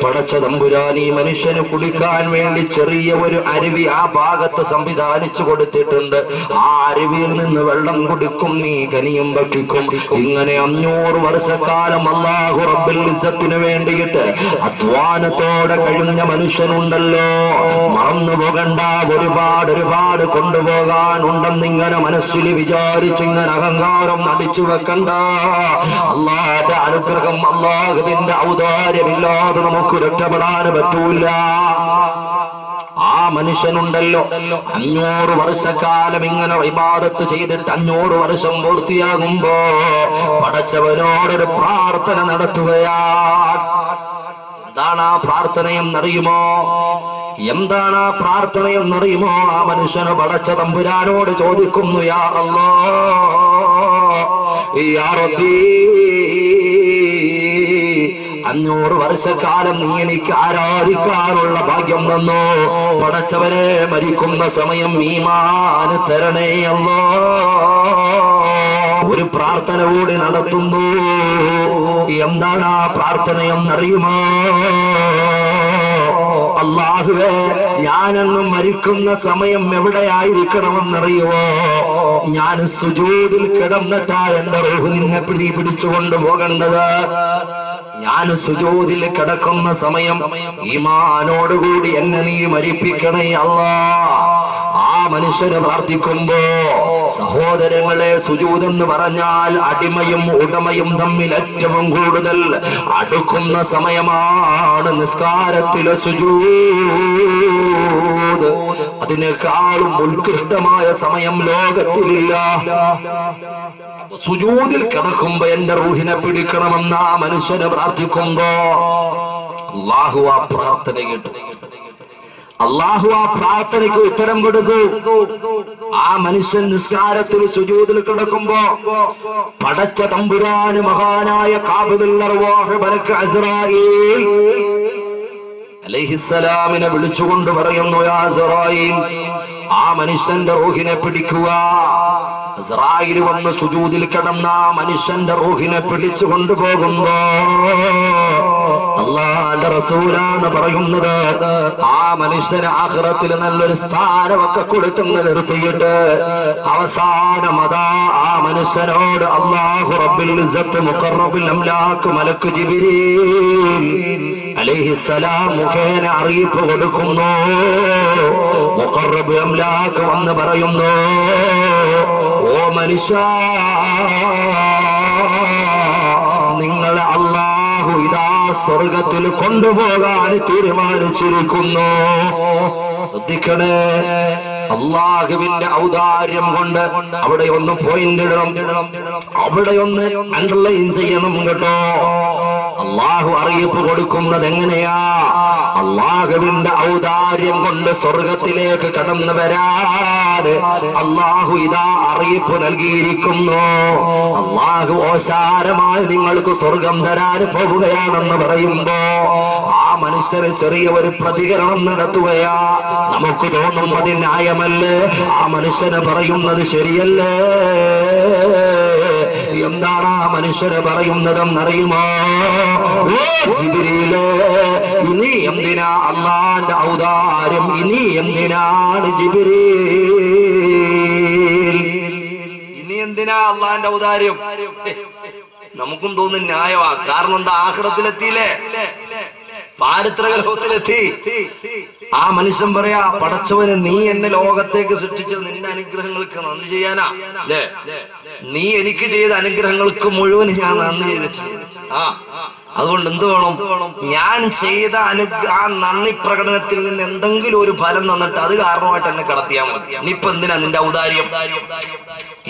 പടച്ച തമ്പുരാൻ ഈ മനുഷ്യന് കുടിക്കാൻ വേണ്ടി ചെറിയ ഒരു അരുവി ആ ഭാഗത്ത് സംവിധാനിച്ചു കൊടുത്തിട്ടുണ്ട്. ആ അരുവിയിൽ നിന്ന് വെള്ളം കുടിക്കും, നീ ഖനിയും ഭക്ഷിക്കും. ഇങ്ങനെ 500 വർഷക്കാലം അല്ലാഹു റബ്ബുൽ ഇസ്സത്തിന് വേണ്ടിയിട്ട് അധ്വാനത്തോടെ കഴിഞ്ഞ മനുഷ്യനുണ്ടല്ലോ, മറന്നു പോകണ്ട. ഒരുപാട് കൊണ്ടുപോകാൻ ഉണ്ടെന്നിങ്ങനെ മനസ്സിൽ വിചാരിച്ച് ഇങ്ങനെ അഹങ്കാരം നടിച്ചു വെക്കണ്ട. അല്ലാഹുവിന്റെ അനുഗ്രഹം, അല്ലാഹുവിന്റെ ഔദാര്യമില്ലാതെ നമുക്ക് രക്ഷപ്പെടാൻ പറ്റൂല. ആ മനുഷ്യനുണ്ടല്ലോ 500 വർഷക്കാലം ഇങ്ങനെ ഇബാദത്ത് ചെയ്തിട്ട് 500 വർഷം പൂർത്തിയാകുമ്പോ പടച്ചവനോടൊരു പ്രാർത്ഥന നടത്തുകയാണ്. എന്താണ് ആ പ്രാർത്ഥനയെന്നറിയുമോ? എന്താണ് ആ പ്രാർത്ഥനയെന്നറിയുമോ? ആ മനുഷ്യന് പടച്ച തമ്പുരാനോട് ചോദിക്കുന്നു, യാ അല്ലാഹ്, യാ റബ്ബി, 500 വർഷക്കാലം നീ എനിക്ക് ആരാധിക്കാനുള്ള ഭാഗ്യം തന്നു. പടച്ചവനെ, മരിക്കുന്ന സമയം ഈമാൻ തരണേ അല്ലാഹ്. ഒരു പ്രാർത്ഥന കൂടി നടത്തുന്നു. എന്താണ് ആ പ്രാർത്ഥനയെന്നറിയുമോ? അല്ലാഹുവേ, ഞാനെന്നും മരിക്കുന്ന സമയം എവിടെയായിരിക്കണമെന്നറിയുമോ? ഞാൻ സുജൂദിൽ കിടന്നിട്ടാ എന്റെ റൂഹ് നിന്നെ പിടിച്ചുകൊണ്ട് പോകേണ്ടത്. ഞാൻ സുജൂദിൽ കിടക്കുന്ന സമയം ഈമാനോടുകൂടി എന്നെ നീ മരിപ്പിക്കണേ അല്ലാഹ്. ആ മനുഷ്യന് പ്രാർത്ഥിക്കുമ്പോ സഹോദരങ്ങളെ, സുജൂദ് എന്ന് പറഞ്ഞാൽ അടിമയും ഉടമയും തമ്മിൽ ഏറ്റവും കൂടുതൽ അടുക്കുന്ന സമയമാണ് നിസ്കാരത്തിലെ സുജൂദ്. അതിനേക്കാളും ഉത്കൃഷ്ടമായ സമയം ലോകത്തിലില്ല. സുജൂദിൽ കിടക്കുമ്പോ എന്റെ റൂഹിനെ പിടിക്കണമെന്ന് ആ മനുഷ്യന് പ്രാർത്ഥിക്കുമ്പോ അല്ലാഹു ആ പ്രാർത്ഥന കേട്ടു. അല്ലാഹു ആ പ്രാർത്ഥനയ്ക്ക് ഉത്തരം കൊടുത്തു. ആ മനുഷ്യൻ നിസ്കാരത്തിൽ സുജൂദിൽ കിടക്കുമ്പോ പടച്ച തമ്പുരാന് മഹാനായ ഖാബിദുൽ അർവാഹ് മലക്ക് അസ്റായീൽ അലൈഹിസ്സലാമിനെ വിളിച്ചുകൊണ്ട് പറയുന്നു, യാ അസ്റായീൽ, ആ മനുഷ്യന്റെ റൂഹിനെ പിടിക്കുക. അസ്റായീൽ വന്ന് സുജൂദിൽ കിടന്ന ആ മനുഷ്യന്റെ റൂഹിനെ പിടിച്ചു കൊണ്ടുപോകുമ്പോ അല്ലാഹുവിന്റെ റസൂലാണ് പറയുന്നത്, ആ മനുഷ്യന് ആഖിറത്തിൽ നല്ലൊരു സ്ഥാനമൊക്കെ കൊടുത്തെന്ന് നിർത്തിയിട്ട് അവസാനം അതാ ആ മനുഷ്യനോട് അല്ലാഹു റബ്ബുൽ ഇസ്സത്ത് മുഖറബുൽ അംലാക്ക് മലക്ക് ജിബ്രീൽ അലൈഹിസ്സലാം മുഖേന അറിയിപ്പ് കൊടുക്കുന്നു, മുഖറബ് അംലാക്ക് വന്ന് പറയുന്നു, ഓ മനുഷ്യ, നിങ്ങളെ അല്ലാഹു ഇതാ സ്വർഗത്തിൽ കൊണ്ടുപോകാൻ തീരുമാനിച്ചിരിക്കുന്നു. ശ്രദ്ധിക്കണേ, അള്ളാഹുവിന്റെ ഔദാര്യം കൊണ്ട് അവിടെ ഒന്ന് പോയിന്റ് ഇടണം, അവിടെ ഒന്ന് അണ്ടർലൈൻ ചെയ്യണം കേട്ടോ. അള്ളാഹു അറിയിപ്പ് കൊടുക്കുന്നത് എങ്ങനെയാ? അള്ളാഹുവിന്റെ ഔദാര്യം കൊണ്ട് സ്വർഗത്തിലേക്ക് കടന്നു വരാൻ അള്ളാഹു ഇതാ അറിയിപ്പ് നൽകിയിരിക്കുന്നു. അള്ളാഹു ഓശാരമായി നിങ്ങൾക്ക് സ്വർഗം തരാൻ പോവുകയാണെന്ന് പറയുമ്പോ ആ മനുഷ്യന് ചെറിയ ഒരു പ്രതികരണം നടത്തുകയാ. നമുക്ക് തോന്നുന്നത് ന്യായമല്ലേ? ആ മനുഷ്യന് പറയുന്നത് ശരിയല്ലേ? എന്താണ് ആ മനുഷ്യന് പറയുന്നതെന്നറിയുമോ? ജിബ്രീലേ, ഇനി എന്തിനാ അല്ലാഹുവിന്റെ ഔദാര്യം? ഇനി എന്തിനാണ് ജിബ്രീൽ? ഇനി എന്തിനാ അല്ലാഹുവിന്റെ ഔദാര്യം? നമുക്കും തോന്നുന്നു ന്യായമാ. കാരണം എന്താ? ആഖിറത്തിലെത്തിയില്ലേ, പാരിത്രിക ലോകത്തിലെത്തി. ആ മനുഷ്യൻ പറയാ, പടച്ചവന്, നീ എന്നെ ലോകത്തേക്ക് സൃഷ്ടിച്ചത് നിന്റെ അനുഗ്രഹങ്ങൾക്ക് നന്ദി ചെയ്യാനാ അല്ലേ? നീ എനിക്ക് ചെയ്ത അനുഗ്രഹങ്ങൾക്ക് മുഴുവൻ ഞാൻ നന്ദി ചെയ്തിട്ടുണ്ട്. അതുകൊണ്ട് എന്ത് വേണം? ഞാൻ ചെയ്ത ആ നന്ദി പ്രകടനത്തിൽ നിന്ന് എന്തെങ്കിലും ഒരു ഫലം തന്നിട്ട് അത് കാരണമായിട്ട് എന്നെ കടത്തിയാൽ മതി. ഇനിയിപ്പോ എന്തിനാ നിന്റെ ഔദാര്യം?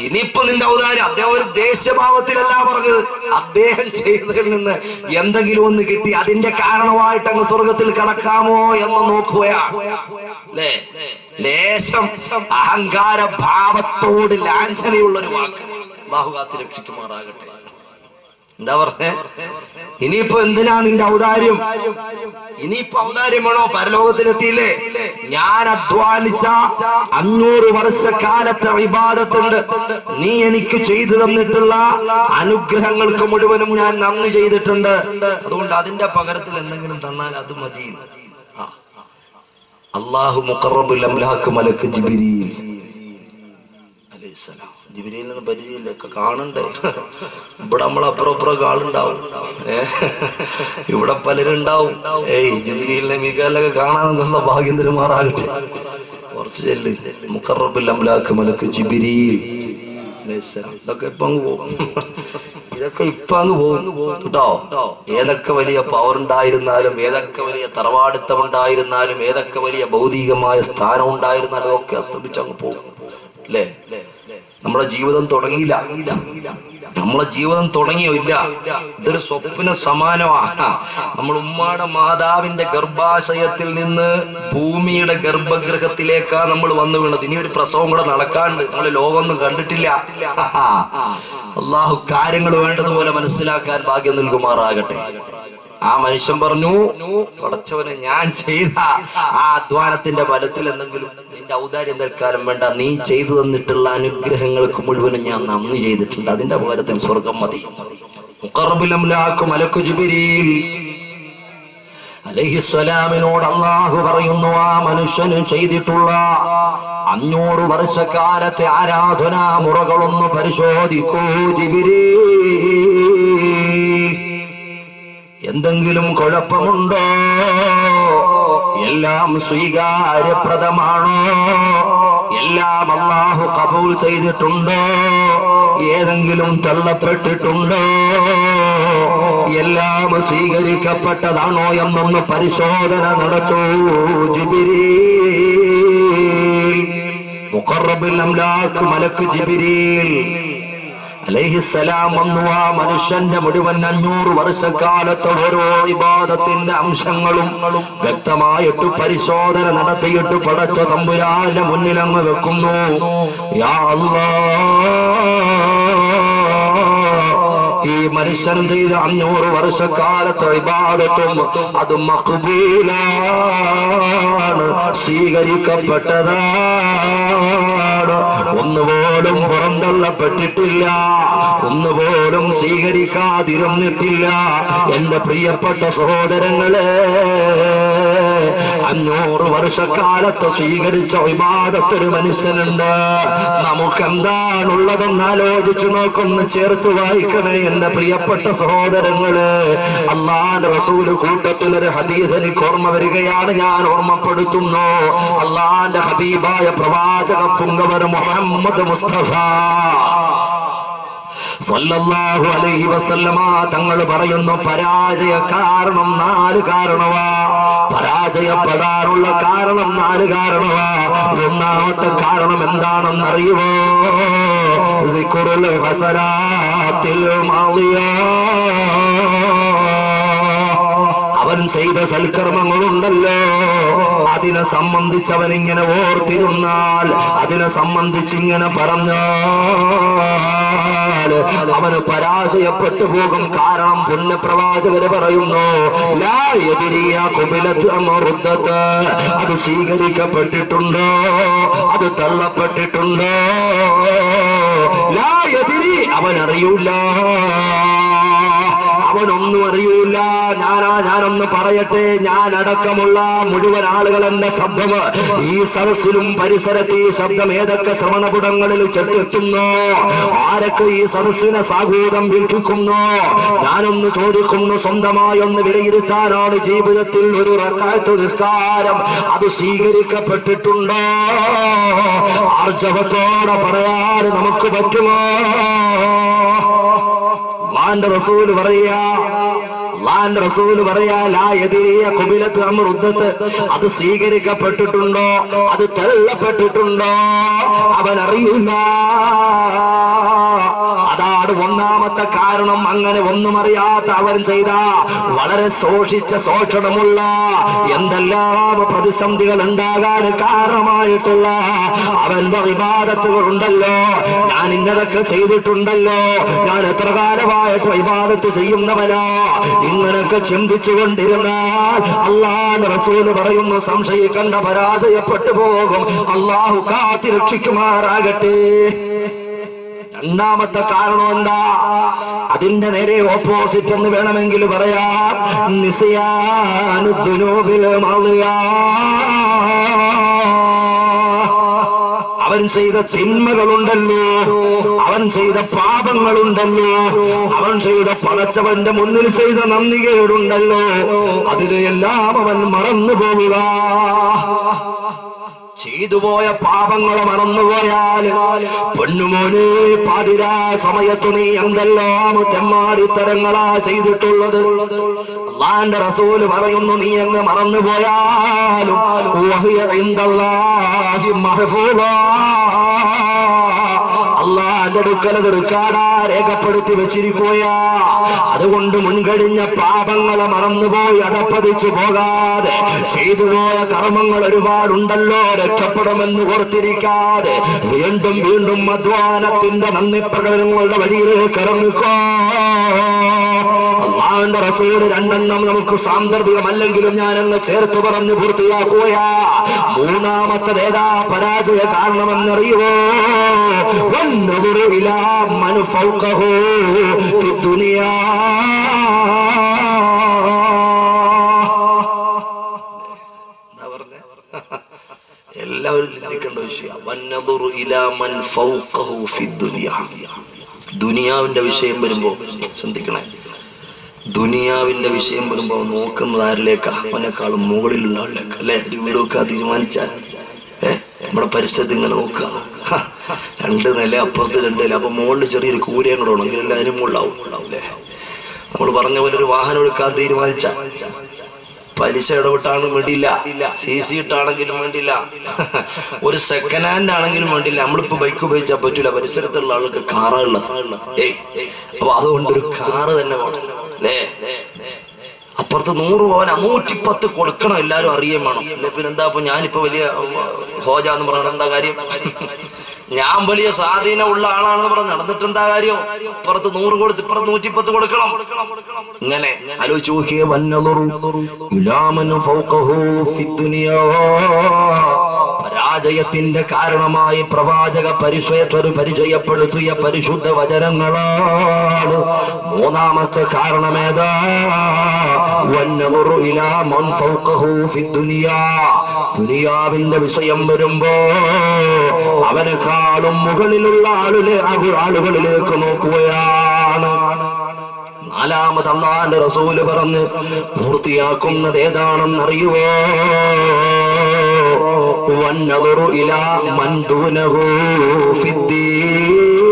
ഇനിയിപ്പോ നിന്റെ ഔദാര്യം. അദ്ദേഹം ഒരു ദേശഭാവത്തിലല്ല പറഞ്ഞത്. അദ്ദേഹം ചെയ്തതിൽ നിന്ന് എന്തെങ്കിലും ഒന്ന് കിട്ടി അതിന്റെ കാരണമായിട്ട് അങ്ങ് സ്വർഗത്തിൽ കടക്കാമോ എന്ന് നോക്കുകയാ അല്ലേ? ലേശം അഹങ്കാര ഭാവത്തോട് ലാഞ്ചനയുള്ള ഒരു വാക്ക്. അല്ലാഹു കാത്ത് രക്ഷിക്കുമാറാകട്ടെ. എന്താ പറഞ്ഞേ? ഇനിയിപ്പോ എന്തിനാ നിന്റെ ഔദാര്യം? ഇനിയിപ്പോ ഔദാര്യം വേണോ? പരലോകത്തിലെത്തിയില്ലേ? ഞാൻ അധ്വാനിച്ച 500 വർഷക്കാലത്തെ ഇബാദത്തുണ്ട്. നീ എനിക്ക് ചെയ്തു തന്നിട്ടുള്ള അനുഗ്രഹങ്ങൾക്ക് മുഴുവനും ഞാൻ നന്ദി ചെയ്തിട്ടുണ്ട്. അതുകൊണ്ട് അതിന്റെ പകരത്തിൽ എന്തെങ്കിലും തന്നാൽ അത് മതി. അല്ലാഹു മുഖറബുൽ അംലാക്ക് മലക്ക് ജിബ്രീൽ അലൈഹിസ്സലാം. ജിബ്രീലിന് പരിചയമില്ലൊക്കെ കാണണ്ടേ? ഇവിടെ നമ്മളപ്പുറപ്പുറം ആളുണ്ടാവും, ഇവിടെ പലരുണ്ടാവും. ജിബ്രീലിനെ മികാലൊക്കെ കാണാൻ തന്ന ഭാഗ്യം തരുമാറാകട്ടെ. കുറച്ച് ചെല്ല്. മുഖറബുൽ അംലാക്ക് മലക്ക് ജിബ്രീൽ അലൈഹിസ്സലാം. ഇതൊക്കെ ഇപ്പൊ അങ്ങ് പോകും. ഇതൊക്കെ ഇപ്പൊ അങ്ങ് പോകും കേട്ടോ. ഏതൊക്കെ വലിയ പവർ ഉണ്ടായിരുന്നാലും, ഏതൊക്കെ വലിയ തറവാടിത്തം ഉണ്ടായിരുന്നാലും, ഏതൊക്കെ വലിയ ഭൗതികമായ സ്ഥാനം ഉണ്ടായിരുന്നാലും ഒക്കെ അസ്തമിച്ചങ്ങ് പോകും അല്ലേ? നമ്മുടെ ജീവിതം തുടങ്ങിയില്ല. നമ്മളെ ജീവിതം തുടങ്ങിയോ? ഇല്ല. ഇതൊരു സ്വപ്ന സമാനമാണ്. നമ്മൾ ഉമ്മാടെ മാതാവിന്റെ ഗർഭാശയത്തിൽ നിന്ന് ഭൂമിയുടെ ഗർഭഗൃഹത്തിലേക്കാ നമ്മൾ വന്നു വീണത്. ഇനി ഒരു പ്രസവം കൂടെ നടക്കാണ്ട്. നമ്മൾ ലോകമൊന്നും കണ്ടിട്ടില്ല. അള്ളാഹു കാര്യങ്ങൾ വേണ്ടതുപോലെ മനസ്സിലാക്കാൻ ഭാഗ്യം നൽകുമാറാകട്ടെ. ആ മനുഷ്യൻ പറഞ്ഞു, പടച്ചവനെ, ഞാൻ ചെയ്ത ആ അധ്വാനത്തിന്റെ ഫലത്തിൽ എന്തെങ്കിലും നിന്റെ ഔദാര്യം തൽക്കാലം വേണ്ട. നീ ചെയ്തു തന്നിട്ടുള്ള അനുഗ്രഹങ്ങൾക്ക് മുഴുവനും ഞാൻ നന്ദി ചെയ്തിട്ടുണ്ട്. അതിന്റെ പകരത്തിൽ സ്വർഗം മതി. മുഖറബുൽ അംലാക്ക് മലക്കു ജിബ്രീൽ അലൈഹിസ്സലാമിനോട് അല്ലാഹു പറയുന്നു, ആ മനുഷ്യന് ചെയ്തിട്ടുള്ള 500 വർഷക്കാലത്തെ ആരാധനാ മുറകളൊന്ന് പരിശോധിക്കൂ ജിബ്രീൽ. എന്തെങ്കിലും കുഴപ്പമുണ്ടോ? എല്ലാം സ്വീകാര്യപ്രദമാണോ? എല്ലാം അല്ലാഹു ഖബൂൽ ചെയ്തിട്ടുണ്ടോ? ഏതെങ്കിലും തള്ളപ്പെട്ടിട്ടുണ്ടോ? എല്ലാം സ്വീകരിക്കപ്പെട്ടതാണോ എന്നൊന്ന് പരിശോധന നടത്തൂ ജിബ്രീൽ. മുഖറബുൽ അംലാക്ക് മലക്ക് ജിബ്രീൽ അലൈഹിസ്സലാം വന്നു. ആ മനുഷ്യന്റെ മുഴുവൻ 500 വർഷക്കാലത്തെ ഓരോ ഇബാദത്തിന്റെ അംശങ്ങളും വ്യക്തമായിട്ട് പരിശോധന നടത്തിയിട്ട് പടച്ച തമ്പുരാന്റെ മുന്നിൽ അങ്ങ് വെക്കുന്നു. യാ അല്ലാഹ്, ഈ മനുഷ്യൻ ചെയ്ത 500 വർഷക്കാലത്തെ ഇബാദത്തും അത് മഖ്ബൂലാണ്, സ്വീകരിക്കപ്പെട്ടതാണ്. ഒരുപാട് ഒന്നുപോലും പുറന്തള്ളപ്പെട്ടിട്ടില്ല, ഒന്നുപോലും സ്വീകരിക്കാതിരുന്നിട്ടില്ല. എന്റെ പ്രിയപ്പെട്ട സഹോദരങ്ങളെ, 500 വർഷക്കാലത്ത് സ്വീകരിച്ച ഇബാദത്തൊരു മനുഷ്യനുണ്ട്. നമുക്ക് എന്താണുള്ളതെന്ന് ആലോചിച്ചു നോക്കൊന്ന് ചേർത്ത് വായിക്കണേ എന്റെ പ്രിയപ്പെട്ട സഹോദരങ്ങള്. അല്ലാഹുവിന്റെ റസൂല് കൂട്ടത്തിൽ ഒരു ഹദീസ് എനിക്ക് ഓർമ്മ വരികയാണ്, ഞാൻ ഓർമ്മപ്പെടുത്തുന്നു. അല്ലാഹുവിന്റെ ഹബീബായ പ്രവാചക പുങ്കവർ മുഹമ്മദ് മുസ്തഫ സല്ലല്ലാഹു അലൈഹി വസല്ലമ തങ്ങൾ പറയുന്നു, പരാജയ കാരണം 4 കാരണമാ. പരാജയപ്പെടാനുള്ള കാരണം 4 കാരണമാ. ഒന്നാമത്തെ കാരണം എന്താണെന്നറിയുമോ? ദിക്റുൽ ഹസനാത്തിൽ മാളിയാ. അവൻ ചെയ്ത സൽക്കർമ്മങ്ങളുണ്ടല്ലോ, അതിനെ സംബന്ധിച്ചവൻ ഇങ്ങനെ ഓർത്തിരുന്നാൽ, അതിനെ സംബന്ധിച്ചിങ്ങനെ പറഞ്ഞാൽ അവന് പരാജയപ്പെട്ടു പോകും. കാരണം പുണ്യപ്രവാചകര് പറയുന്നു, ലാ യദ്രിയ ഖുബിലത്ത് അം റുദ്ദത്ത്. അത് സ്വീകരിക്കപ്പെട്ടിട്ടുണ്ടോ, അത് തള്ളപ്പെട്ടിട്ടുണ്ടോ? ലാ യദ്രി, അവൻ അറിയൂല, അവനൊന്നും അറിയൂല. ഞാനൊന്ന് പറയട്ടെ, ഞാൻ അടക്കമുള്ള മുഴുവൻ ആളുകൾ എന്റെ ശബ്ദം ഈ സദസ്സിലും പരിസരത്ത് ഈ ശബ്ദം ഏതൊക്കെ ശ്രവണപുടങ്ങളിൽ ചെത്തെത്തുന്നു, ആരൊക്കെ ഈ സദസ്സിനെ സാഹൂതം വീക്ഷിക്കുന്നു, ഞാനൊന്ന് ചോദിക്കുന്നു, സ്വന്തമായി ഒന്ന് വിലയിരുത്താനാണ്. ജീവിതത്തിൽ ഒരു റക്അത്ത് നിസ്കാരം അത് സ്വീകരിക്കപ്പെട്ടിട്ടുണ്ടോ? ആർജവത്തോടെ പറയാൻ നമുക്ക് പറ്റുമോ? അല്ലാഹുവിന്റെ റസൂൽ പറയാ, ലാ യദ്രിയ ഖുബിലത്ത് അം റുദ്ദത്ത്. അത് സ്വീകരിക്കപ്പെട്ടിട്ടുണ്ടോ, അത് തള്ളപ്പെട്ടിട്ടുണ്ടോ, അവൻ അറിയില്ല. അതാണ് ഒന്നാമത്തെ കാരണം. അങ്ങനെ ഒന്നും അറിയാത്ത അവൻ ചെയ്ത വളരെ ശോഷണമുള്ള എന്തെല്ലാം പ്രതിസന്ധികൾ ഉണ്ടാകാൻ കാരണമായിട്ടുള്ള അവന്റെ ഇബാദത്തുകൾ ഉണ്ടല്ലോ. ഞാൻ ഇന്നതൊക്കെ ചെയ്തിട്ടുണ്ടല്ലോ, ഞാൻ എത്ര കാലമായിട്ട് ഇബാദത്ത് ചെയ്യുന്നവനാ, ഇങ്ങനൊക്കെ ചിന്തിച്ചു കൊണ്ടിരുന്നാൽ അല്ലാഹുവിന്റെ റസൂല് പറയുന്നു, സംശയിക്കണ്ട, പരാജയപ്പെട്ടു പോകും. അല്ലാഹു കാത്തി രക്ഷിക്കുമാറാകട്ടെ. രണ്ടാമത്തെ കാരണം എന്താ? അതിന്റെ നേരെ ഓപ്പോസിറ്റ് എന്ന് വേണമെങ്കിൽ പറയാം. നിസ്യാനുദ്ദുനൂബിൽ മാളിയാ. അവൻ ചെയ്ത തിന്മകളുണ്ടല്ലോ, അവൻ ചെയ്ത പാപങ്ങളുണ്ടല്ലോ, അവൻ ചെയ്ത പടച്ചവന്റെ മുന്നിൽ ചെയ്ത നന്ദികേടുണ്ടല്ലോ, അതിനെല്ലാം അവൻ മറന്നു പോവുക. ചെയ്തുപോയ പാപങ്ങളെ മറന്നുപോയാൽ, പെണ്ണുമോനെ പാതിരാ സമയത്ത് നീ എന്തെല്ലാം തെമ്മാടിത്തരങ്ങളാ ചെയ്തിട്ടുള്ളത്. അല്ലാഹുവിന്റെ റസൂല് പറയുന്നു, നീ അങ്ങ് മറന്നുപോയാലും വഹിയ ഇൻദല്ലാഹി മഹ്ഫൂളാ. അല്ലാഹുവിന്റെ അടുക്കൽ അത് റിക്കാർഡാ, രേഖപ്പെടുത്തി വെച്ചിരിക്കുകയാ. അതുകൊണ്ട് മുൻകഴിഞ്ഞ പാപങ്ങളെ മറന്നുപോയി അടപ്പതിച്ചു പോകാതെ, ചെയ്തുപോയ കർമ്മങ്ങൾ ഒരുപാടുണ്ടല്ലോ, രക്ഷപ്പെടുമെന്ന് ഓർത്തിരിക്കാതെ വീണ്ടും വീണ്ടും അധ്വാനത്തിന്റെ നന്ദി പ്രകടനങ്ങളുടെ വഴിയിലേക്ക് ഇറങ്ങിക്കോ. അല്ലാഹുവിന്റെ റസൂൽ 2 എണ്ണം നമുക്ക് സാന്ദർഭികമല്ലെങ്കിലും ഞാനങ്ങ് ചേർത്ത് പറഞ്ഞു പൂർത്തിയാക്കുകയാ. മൂന്നാമത്തത് ഏതാ പരാജയ കാരണമെന്നറിയുമോ? വന്നദുറു ഇലാ മൻ ഫൗഖഹു ഫി ദുനിയാ. എല്ലാവരും ചിന്തിക്കേണ്ട വിഷയം. വന്നദുറു ഇലാ മൻ ഫൗഖഹു ഫി ദുനിയാ. ദുനിയാവിന്റെ വിഷയം വരുമ്പോ ചിന്തിക്കണേ. ദുനിയാവിന്റെ വിഷയം വരുമ്പോ നോക്കുന്നത് ആരിലേക്കാ? അവനേക്കാളും മുകളിലുള്ള ആളിലേക്ക് അല്ലെ? ഒരു വീട് വെക്കാൻ തീരുമാനിച്ചാൽ നമ്മുടെ പരിസരത്ത് ഇങ്ങനെ നോക്കുക, 2 നില, അപ്പുറത്ത് 2 നില, അപ്പൊ മുകളിൽ ചെറിയൊരു കൂരയും കൂടെ ഉണ്ടെങ്കിൽ എല്ലാവരും മുകളിലാവും അല്ലേ? നമ്മൾ പറഞ്ഞ പോലെ ഒരു വാഹനം എടുക്കാൻ തീരുമാനിച്ച പലിശ ഇടപെട്ടാണ് വേണ്ടിയില്ല, CC ഇട്ടാണെങ്കിലും വേണ്ടില്ല, ഒരു സെക്കൻഡ് ഹാൻഡ് ആണെങ്കിലും വേണ്ടില്ല. നമ്മളിപ്പോ ബൈക്ക് ഉപയോഗിച്ചാൽ പറ്റൂല, പരിസരത്തുള്ള ആൾക്ക് കാറുള്ള. അപ്പൊ അതുകൊണ്ടൊരു കാറ് തന്നെ വേണം അല്ലേ? അപ്പുറത്ത് 100 പവൻ 110 കൊടുക്കണം, എല്ലാരും അറിയാൻ വേണം. പിന്നെന്താ ഇപ്പൊ ഞാനിപ്പോ വലിയ ഹോജാന്ന് പറയണ എന്താ കാര്യം? ഞാൻ വലിയ സ്വാധീനമുള്ള ആളാണെന്ന് പറഞ്ഞ് നടന്നിട്ട് എന്താ കാര്യം? ഇപ്പുറത്ത് 100 കൊടുത്ത് ഇപ്പുറത്ത് 110 കൊടുക്കണം. ഇങ്ങനെ ആലോചിച്ച് നോക്കിയേ. പരാജയ വിജയത്തിന്റെ കാരണമായി പ്രവാചക പരിചയപ്പെടുത്തിയ പരിശുദ്ധ വചനങ്ങളാണ്. മൂന്നാമത്തെ കാരണമേതാ? വന്നദുറു ഇലാ മൻ ഫൗഖഹു ഫിദ്ദുനിയാ. ദുനിയാവിന്റെ വിഷയം വരുമ്പോ അവനെക്കാളും മുകളിലുള്ള ആളുകളിലേക്ക് നോക്കുകയാണ്. നാലാമത് അല്ലാഹുവിന്റെ റസൂല് പറഞ്ഞ് പൂർത്തിയാക്കുന്നത് ഏതാണെന്നറിയുവോ? വന്നദുറു ഇലാ മൻ ദൂനഹു ഫിദ്ദീൻ.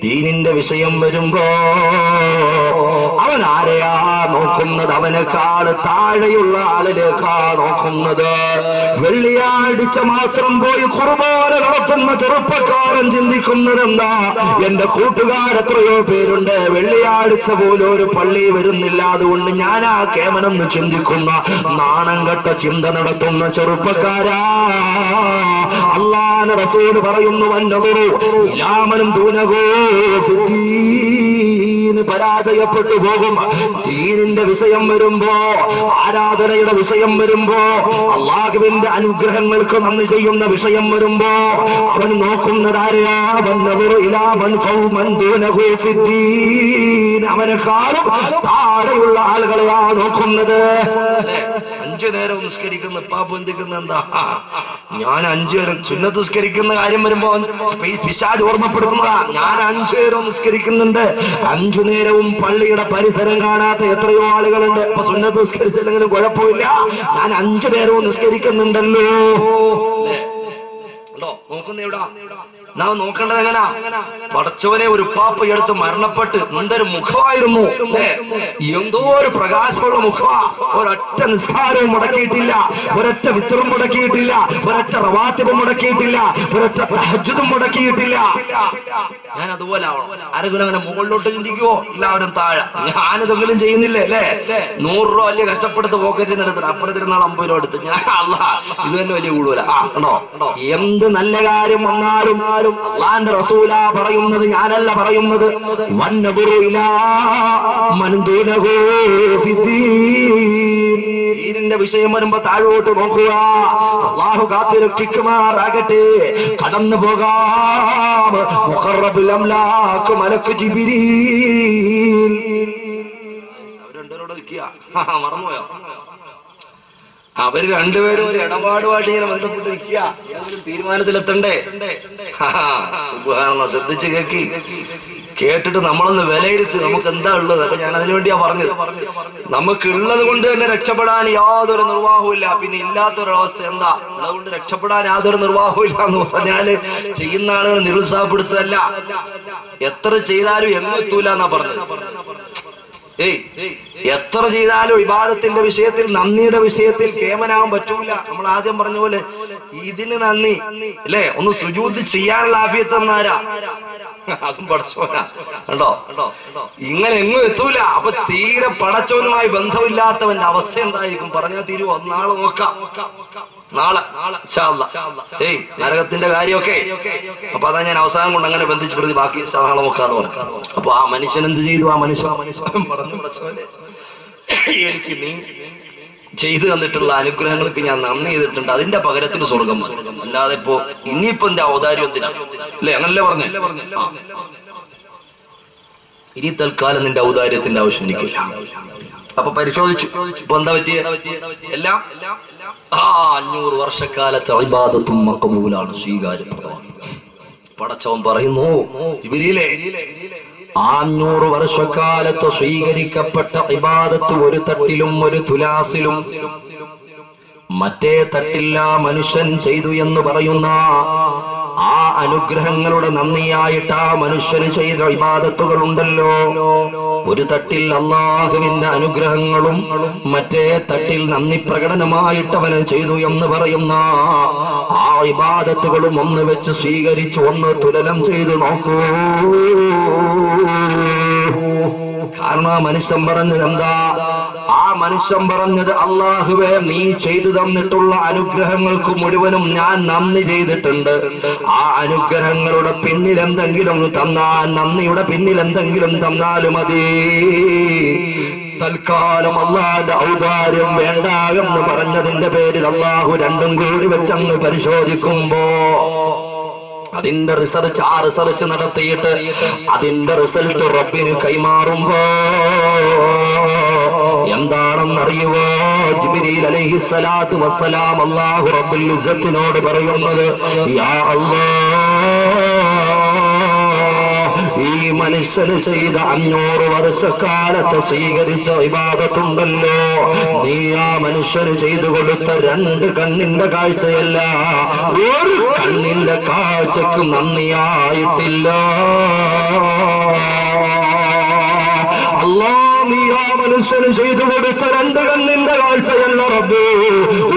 ദീനിന്റെ വിഷയം വരുമ്പോ അവൻ ആരെയാ നോക്കുന്നത്? അവനേക്കാൾ താഴെയുള്ള ആളിലേക്കാ നോക്കുന്നത്. വെള്ളിയാഴ്ച മാത്രം പോയി കുർബാന നടത്തുന്ന ചെറുപ്പക്കാരൻ ചിന്തിക്കുന്നത് എന്താ? എന്റെ കൂട്ടുകാരെത്രയോ പേരുണ്ട്, വെള്ളിയാഴ്ച പോലും ഒരു പള്ളി വരുന്നില്ല, അതുകൊണ്ട് ഞാനാ കേമനെന്ന് ചിന്തിക്കുന്ന നാണം കെട്ട ചിന്ത നടത്തുന്ന ചെറുപ്പക്കാരാ. അല്ലാഹുവിന്റെ റസൂൽ പറയുന്നു, വന്നദുറു ഇലാ മൻ ദൂനഹു ഫിദ്ദീൻ. പരാജയപ്പെട്ടു പോകും. ദീനിന്റെ വിഷയം വരുമ്പോ, ആരാധനയുടെ വിഷയം വരുമ്പോ, അള്ളാഹുവിന്റെ അനുഗ്രഹങ്ങൾക്ക് നന്ദി ചെയ്യുന്ന വിഷയം വരുമ്പോ അവൻ നോക്കുന്നതാരെയാ? വന്നദുറു ഇലാ മൻ ദൂനഹു ഫിദ്ദീൻ. അവനെക്കാളും താഴെയുള്ള ആളുകളെയാ നോക്കുന്നത്. 5 നേരം നിസ്കരിക്കുന്ന പാപന്തിക്കുന്ന എന്താ? ഞാൻ 5 നേരം സുന്നത്ത് നിസ്കരിക്കുന്ന കാര്യം വരുമ്പോ പിശാച് ഓർമ്മപ്പെടുത്തുന്നതാ. ഞാൻ 5 നേരം നിസ്കരിക്കുന്നുണ്ട്. 5 നേരവും പള്ളിയുടെ പരിസരം കാണാത്ത എത്രയോ ആളുകളുണ്ട്. അപ്പൊ സുന്നത്ത് നിസ്കരിച്ചില്ലെങ്കിലും കുഴപ്പമില്ല, ഞാൻ 5 നേരവും നിസ്കരിക്കുന്നുണ്ടല്ലോ. നോക്കുന്ന എവിടാ? നാം നോക്കേണ്ടത് എങ്ങനാ? പടച്ചവനെ ഒരു പാപ്പ എടുത്ത് മരണപ്പെട്ട് എന്തൊരു മുഖമായിരുന്നു, എന്തോ ഒരു പ്രകാശമുള്ള മുഖമാ. ഒരൊറ്റ നിസ്കാരവും മുടക്കിയിട്ടില്ല, ഒരൊറ്റ വിത്തറും മുടക്കിയിട്ടില്ല, ഒരൊറ്റ റവാത്തിബും മുടക്കിയിട്ടില്ല, ഒരൊറ്റ തഹജ്ജുദും മുടക്കിയിട്ടില്ല. ഞാൻ അതുപോലെ ആവണം. ആരെങ്കിലും അങ്ങനെ മുകളിലോട്ട് ചിന്തിക്കുവോ? എല്ലാവരും താഴെ. ഞാനിതെങ്കിലും ചെയ്യുന്നില്ലേ അല്ലേ? 100 രൂപ വലിയ കഷ്ടപ്പെടുത്ത് പോക്കറ്റിൽ എടുത്തിട്ട് അപ്പുറത്തിരുന്നാൾ 50 രൂപ എടുത്ത് ഞാൻ ഇത് തന്നെ വലിയ കൂടുതല. കണ്ടോ, എന്ത് നല്ല കാര്യം വന്നാലും അല്ലാഹുവിന്റെ റസൂലാ പറയുന്നത്, ഞാനല്ല പറയുന്നത്. വന്നദുറു ഇലാ മൻ ദൂനഹു ഫിദ്ദീൻ. ദീനിന്റെ വിഷയം വരുമ്പോ താഴോട്ട് നോക്കുക. അല്ലാഹു കാത്തുരക്ഷിക്കുമാറാകട്ടെ. കടന്നു പോകാം. മുഖറബുൽ അംലാക്ക് മലക്ക് ജിബ്രീൽ. അവരെന്തോരോട് നിൽക്കുക, മറന്നുപോയോ? അവര് രണ്ടുപേരും ഒരു ഇടപാടുമായിട്ട് ഇങ്ങനെ ബന്ധപ്പെട്ട് നിൽക്കുക, തീരുമാനത്തിലെത്തണ്ടേ? സുബ്ഹാനല്ലാഹ്, ശ്രദ്ധിച്ച് കേട്ടിട്ട് നമ്മളൊന്ന് വിലയിരുത്തി നമുക്ക് എന്താ ഉള്ളത്. അപ്പൊ ഞാൻ അതിനു വേണ്ടിയാ പറഞ്ഞത്, നമുക്കുള്ളത് കൊണ്ട് തന്നെ രക്ഷപ്പെടാൻ യാതൊരു നിർവാഹവും ഇല്ല. പിന്നെ ഇല്ലാത്തൊരവസ്ഥ എന്താ? അതുകൊണ്ട് രക്ഷപ്പെടാൻ യാതൊരു നിർവാഹവും ഇല്ല എന്ന് പറഞ്ഞാല് ചെയ്യുന്ന ആളുകൾ നിരുത്സാഹപ്പെടുത്തല്ല. എത്ര ചെയ്താലും എങ്ങെത്തൂല എന്നാ പറഞ്ഞത്. എത്ര ചെയ്താലും ഇബാദത്തിന്റെ വിഷയത്തിൽ, നന്ദിയുടെ വിഷയത്തിൽ കേമനാവാൻ പറ്റൂല. നമ്മൾ ആദ്യം പറഞ്ഞ പോലെ ഇതിന് നന്ദി അല്ലേ? ഒന്ന് സുജൂദ് ചെയ്യാനുള്ള ആഫിയത്ത് എന്നാരാ? അതും പടച്ചോനാ. കണ്ടോ, ഇങ്ങനെ എങ്ങും എത്തൂല. അപ്പൊ തീരെ പടച്ചവനുമായി ബന്ധമില്ലാത്തവന്റെ അവസ്ഥ എന്തായിരിക്കും പറഞ്ഞാൽ തീരുവോ? നാളെ നോക്കാം, നാളെ നരകത്തിന്റെ കാര്യമൊക്കെ. അപ്പൊ അതാ ഞാൻ അവസാനം കൊണ്ട് അങ്ങനെ ബന്ധിച്ച് പ്രതി ബാക്കി നാളെ നോക്കാന്ന് പറഞ്ഞു. അപ്പൊ ആ മനുഷ്യൻ എന്ത് ചെയ്തു? ആ മനുഷ്യൻ പറഞ്ഞു, പടച്ചവനെ എനിക്ക് നീ ചെയ്തു തന്നിട്ടുള്ള അനുഗ്രഹങ്ങൾക്ക് ഞാൻ നന്ദി ചെയ്തിട്ടുണ്ട്, അതിന്റെ പകരത്തിന് സ്വർഗം മതി. അല്ലാതെ ഇപ്പൊ ഇനിയിപ്പോ എന്റെ ഔദാര്യം എന്തിനാ അല്ലേ? അങ്ങനല്ലേ പറഞ്ഞു. ഇനി തൽക്കാലം നിന്റെ ഔദാര്യത്തിന്റെ ആവശ്യം എനിക്കില്ല. അപ്പൊ പരിശോധിച്ചു. ഇപ്പൊ എന്താ പറ്റിയ? എല്ലാം 500 വർഷക്കാലത്തെ ഇബാദത്തും മഖബൂലാണ്, സ്വീകാര്യപ്രദമാണ്. പടച്ചവൻ പറയുന്നു, ജിബ്രീലേ, 500 വർഷക്കാലത്ത് സ്വീകരിക്കപ്പെട്ട ഇബാദത്ത് ഒരു തട്ടിലും ഒരു തുലാസിലും മറ്റേ തട്ടില്ല മനുഷ്യൻ ചെയ്തു എന്ന് പറയുന്ന ആ അനുഗ്രഹങ്ങളുടെ നന്ദിയായിട്ട് ആ മനുഷ്യന് ചെയ്ത ഇബാദത്തുകൾ ഉണ്ടല്ലോ. ഒരു തട്ടിൽ അള്ളാഹുവിന്റെ അനുഗ്രഹങ്ങളും മറ്റേ തട്ടിൽ നന്ദി പ്രകടനമായിട്ട് അവന് ചെയ്തു എന്ന് പറയുന്ന ആ ഇബാദത്തുകളും ഒന്ന് വെച്ച് സ്വീകരിച്ച് ഒന്ന് തുലനം ചെയ്തു നോക്കൂ. കാരണം ആ മനുഷ്യൻ പറഞ്ഞത് എന്താ? ആ മനുഷ്യൻ പറഞ്ഞത്, അള്ളാഹുവേ, നീ ചെയ്തു തന്നിട്ടുള്ള അനുഗ്രഹങ്ങൾക്ക് മുഴുവനും ഞാൻ നന്ദി ചെയ്തിട്ടുണ്ട്. ആ അനുഗ്രഹങ്ങളുടെ പിന്നിൽ എന്തെങ്കിലും തന്നാൽ, നന്ദിയുടെ പിന്നിൽ എന്തെങ്കിലും തന്നാലും മതി. തൽക്കാലം അള്ളാന്റെ ഔദാര്യം വേണ്ട എന്ന് പറഞ്ഞതിന്റെ പേരിൽ അള്ളാഹു രണ്ടും കൂടി വെച്ചങ്ങ് പരിശോധിക്കുമ്പോ അതിന്റെ റിസർച്ച് നടത്തിയിട്ട് അതിന്റെ റിസൾട്ട് റബ്ബിന് കൈമാറുമ്പോ എന്താണെന്നറിയുവോ? ജിബ്രീൽ അലൈഹിസ്സലാത്തു വസ്സലാം അല്ലാഹു റബ്ബുൽ ഇസ്സത്തിനോട് പറയുന്നത്, യാ അല്ലാഹ്, ഈ മനുഷ്യന് ചെയ്ത 500 വർഷക്കാലത്ത് സ്വീകരിച്ച ഇബാദത്തുണ്ടല്ലോ, നീ ആ മനുഷ്യന് ചെയ്തു കൊടുത്ത 2 കണ്ണിന്റെ കാഴ്ചയല്ല, ഒരു കണ്ണിന്റെ കാഴ്ചക്ക് നന്ദിയായിട്ടില്ല. അല്ലാഹ്, നീ ആ മനുഷ്യന് ചെയ്തു കൊടുത്ത 2 കണ്ണിന്റെ കാഴ്ചയല്ല റബ്ബേ,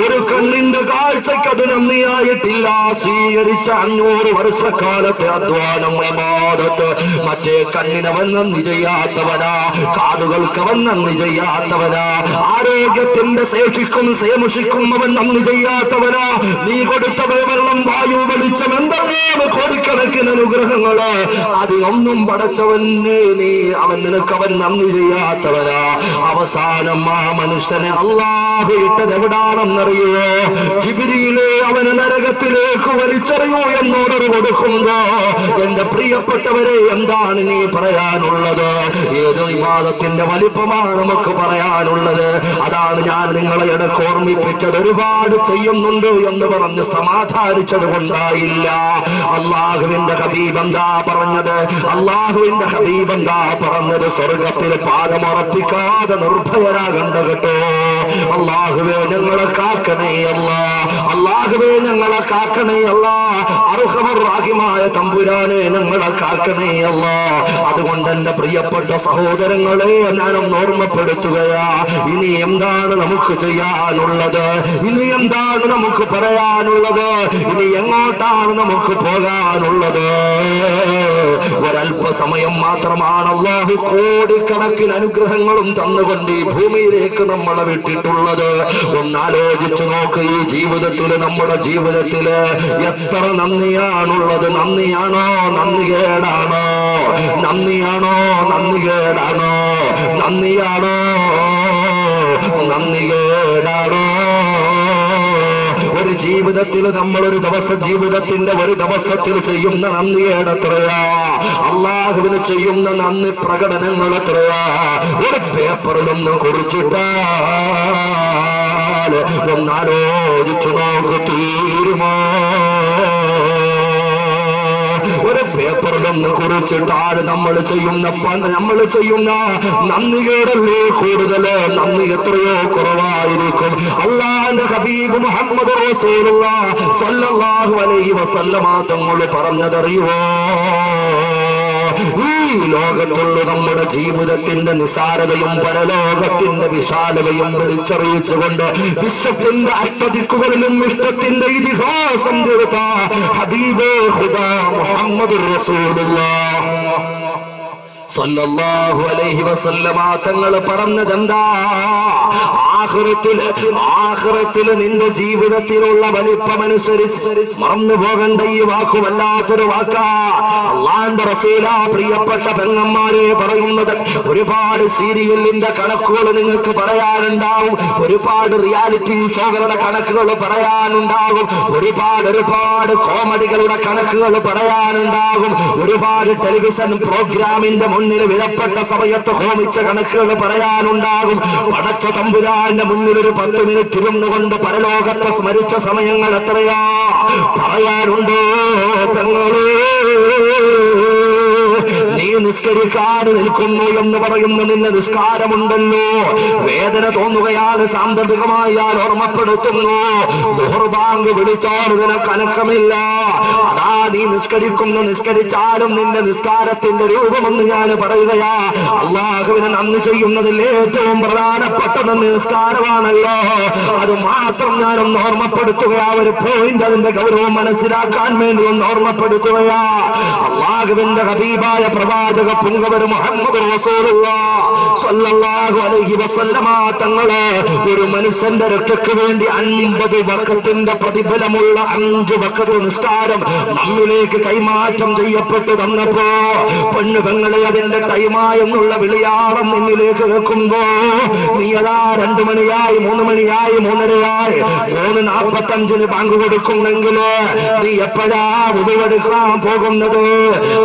ഒരു കണ്ണിന്റെ കാഴ്ചക്ക് അത് നന്ദിയായിട്ടില്ല. സ്വീകരിച്ച 500 വർഷക്കാലത്തെ അധ്വാനം, ഇബാദത്ത്, മറ്റേ കണ്ണിനവൻ നന്ദി ചെയ്യാത്തവനാ, കാതുകൾക്കവൻ നന്ദി ചെയ്യാത്തവനാ, ആരോഗ്യത്തിന്റെ ശേഷിക്കും അവൻ നന്ദി ചെയ്യാത്തവനാ. നീ കൊടുത്ത വെള്ളം, വായു, വെളിച്ചം, എന്തെല്ലാം കോടിക്കണക്കിന് അനുഗ്രഹങ്ങള്, അതിനൊന്നും പടച്ചവന് നിനക്കവൻ നന്ദി ചെയ്യാത്തവനാ. അവസാനം ആ മനുഷ്യനെ അല്ലാഹു ഇട്ടത് എവിടാണെന്നറിയോ? ജിബ്രീലേ, അവന് നരകത്തിലേക്ക് വലിച്ചെറിയൂ എന്ന് ഓർഡർ കൊടുക്കുമ്പോ, എന്റെ പ്രിയപ്പെട്ടവരെ, എന്താണ് നീ പറയാനുള്ളത്? ഏത് വിവാദത്തിന്റെ വലിപ്പമാണ് നമുക്ക് പറയാനുള്ളത്? അതാണ് ഞാൻ നിങ്ങളെ ഇടയ്ക്ക് ഓർമ്മിപ്പിച്ചത്. ഒരുപാട് ചെയ്യുന്നുണ്ട് എന്ന് പറഞ്ഞ് സമാധാനിച്ചത് കൊണ്ടായില്ല. അള്ളാഹുവിന്റെ ഹബീബ് എന്താ പറഞ്ഞത്? അള്ളാഹുവിന്റെ ഹബീബ് എന്താ പറഞ്ഞത്? സ്വർഗത്തിൽ പാദമുറപ്പിക്കാതെ നിർഭയരാകണ്ട കേട്ടോ. അള്ളാഹുവേ, ഞങ്ങളെ കാക്കണേ അല്ലാ, അള്ളാഹുവേ, ഞങ്ങളെ കാക്കണേ അല്ലാ, അർഹമർ റഹീമായ തമ്പുരാനെ, ഞങ്ങളെ കാക്കണേ അല്ലാ. അതുകൊണ്ട് എന്റെ പ്രിയപ്പെട്ട സഹോദരങ്ങളെ, ഞാനൊന്ന് ഓർമ്മപ്പെടുത്തുകയാ, ഇനി എന്താണ് നമുക്ക് ചെയ്യാനുള്ളത്? ഇനി എന്താണ് നമുക്ക് പറയാനുള്ളത്? ഇനി എങ്ങോട്ടാണ് നമുക്ക് പോകാനുള്ളത്? ഒരല്പസമയം മാത്രമാണ് അല്ലാഹു കോടിക്കണക്കിന് അനുഗ്രഹങ്ങളും തന്നുകൊണ്ട് ഈ ഭൂമിയിലേക്ക് നമ്മളെ വിട്ടിട്ടുള്ളത്. ഒന്നാലോചിച്ചു നോക്ക്, ഈ ജീവിതത്തില്, നമ്മുടെ ജീവിതത്തില് എത്ര നന്ദിയാണുള്ളത്? നന്ദിയാണോ നന്ദികേടാണോ? നന്ദിയാണോ നന്ദികേടാണോ? നന്ദിയാണോ നന്ദികേടാണോ? ഒരു ജീവിതത്തിൽ നമ്മളൊരു ജീവിതത്തിന്റെ ഒരു ദിവസത്തിൽ ചെയ്യുന്ന നന്ദികേട് എത്രയാ? അള്ളാഹുവിന് ചെയ്യുന്ന നന്ദി പ്രകടനങ്ങൾ എത്രയാ? ഒരു പേപ്പറിലൊന്ന് കുറിച്ചിട്ടാൽ ഒന്നാലോചിച്ചു നോക്ക്, തീരുമോ? ഒരു പേപ്പറിലൊന്ന് കുറിച്ചിട്ടാൽ നമ്മൾ ചെയ്യുന്ന നന്ദികേടല്ലേ കൂടുതല്? നന്ദി എത്രയോ കുറവായിരിക്കും. അല്ലാഹുവിന്റെ ഹബീബ് മുഹമ്മദ് റസൂലുള്ളാഹി സ്വല്ലല്ലാഹു അലൈഹി വസല്ലമ തങ്ങൾ പറഞ്ഞതറിയുമോ? ഈ ലോകത്തുള്ള നമ്മുടെ ജീവിതത്തിന്റെ നിസാരതയും പരലോകത്തിന്റെ വിശാലതയും വിളിച്ചറിയിച്ചുകൊണ്ട് വിശ്വത്തിന്റെ അഷ്ടദിക്കുകളിലും ഇഷ്ടത്തിന്റെ ഇതിഹാസം തീർത്ത ഹബീബേ ഖുദാ മുഹമ്മദ് റസൂലുള്ളാഹി സല്ലല്ലാഹു അലൈഹി വസല്ലമ തങ്ങൾ പറഞ്ഞതെന്താ? ആഖിറത്തില് നിന്റെ ജീവിതത്തിലുള്ള വലിപ്പമനുസരിച്ച് മറന്നു പോകേണ്ട ഈ വാക്കു വല്ലാത്തൊരു വാക്കാ. അള്ളാന്റെ റസൂലാ പ്രിയപ്പെട്ട പെങ്ങന്മാരെ പറയുന്നത്. ഒരുപാട് സീരിയലിന്റെ കണക്കുകൾ നിങ്ങൾക്ക് പറയാനുണ്ടാവും, ഒരുപാട് റിയാലിറ്റി ഷോകളുടെ കണക്കുകൾ പറയാനുണ്ടാകും, ഒരുപാട് കോമഡികളുടെ കണക്കുകൾ പറയാനുണ്ടാകും, ഒരുപാട് ടെലിവിഷൻ പ്രോഗ്രാമിന്റെ മുന്നിൽ വിലപ്പെട്ട സമയത്ത് ഹോമിച്ച കണക്കുകൾ പറയാനുണ്ടാകും. പടച്ച തമ്പുരാന്റെ മുന്നിൽ ഒരു 10 മിനിറ്റ് ഇരുന്നുകൊണ്ട് പരലോകത്തെ സ്മരിച്ച സമയങ്ങൾ എത്രയാ പറയാനുണ്ടോ? പെങ്ങളേ, നീ നിസ്കരിക്കാൻ നിൽക്കുന്നു എന്ന് പറയുന്ന നിന്റെ നിസ്കാരമുണ്ടല്ലോ, വേദന തോന്നുകയാണ്, സാന്ദർഭികമായാൽ ഓർമ്മപ്പെടുത്തുന്നു. ദുർബാങ്ക് വിളിച്ചാൽ നിനക്ക് അനക്കമില്ല. അതാ നീ നിസ്കരിച്ചാലും നിന്റെ നിസ്കാരത്തിന്റെ രൂപമെന്ന് ഞാൻ പറയുകയാ. അള്ളാഹുവിനെ നന്ദി ചെയ്യുന്നതിൽ ഏറ്റവും പ്രധാനപ്പെട്ടത് നിസ്കാരമാണല്ലോ. അത് മാത്രം ഞാനൊന്ന് ഓർമ്മപ്പെടുത്തുകയാ. ഒരു പോയിന്റ്, അതിന്റെ ഗൗരവം മനസ്സിലാക്കാൻ വേണ്ടി ഒന്ന് ഓർമ്മപ്പെടുത്തുകയാ. അള്ളാഹുവിന്റെ ഹബീബായ പ്രവാചകൻ പ്രവാചക പുങ്കവർ മുഹമ്മദ് റസൂലുള്ളാഹി സ്വല്ലല്ലാഹു അലൈഹി വസല്ലമ തങ്ങളെ ഒരു മനുഷ്യന്റെ രക്ഷയ്ക്ക് വേണ്ടി 50 വഖത്തിന്റെ പ്രതിഫലമുള്ള 5 വഖത്ത് നിസ്കാരം നമ്മിലേക്ക് കൈമാറ്റം ചെയ്യപ്പെട്ടു തന്നപ്പോ പെണ്ണുപെങ്ങളെ അതിന്റെ ടൈമായെന്നുള്ള വിളിയാളം നിന്നിലേക്ക് കേൾക്കുമ്പോ നീ അതാ 2 മണിയായി 3 മണിയായി 3:30 3:45 ബാങ്ക് കൊടുക്കുന്നെങ്കിൽ നീ എപ്പോഴാ ഉടുവെടുക്കാൻ പോകുന്നത്?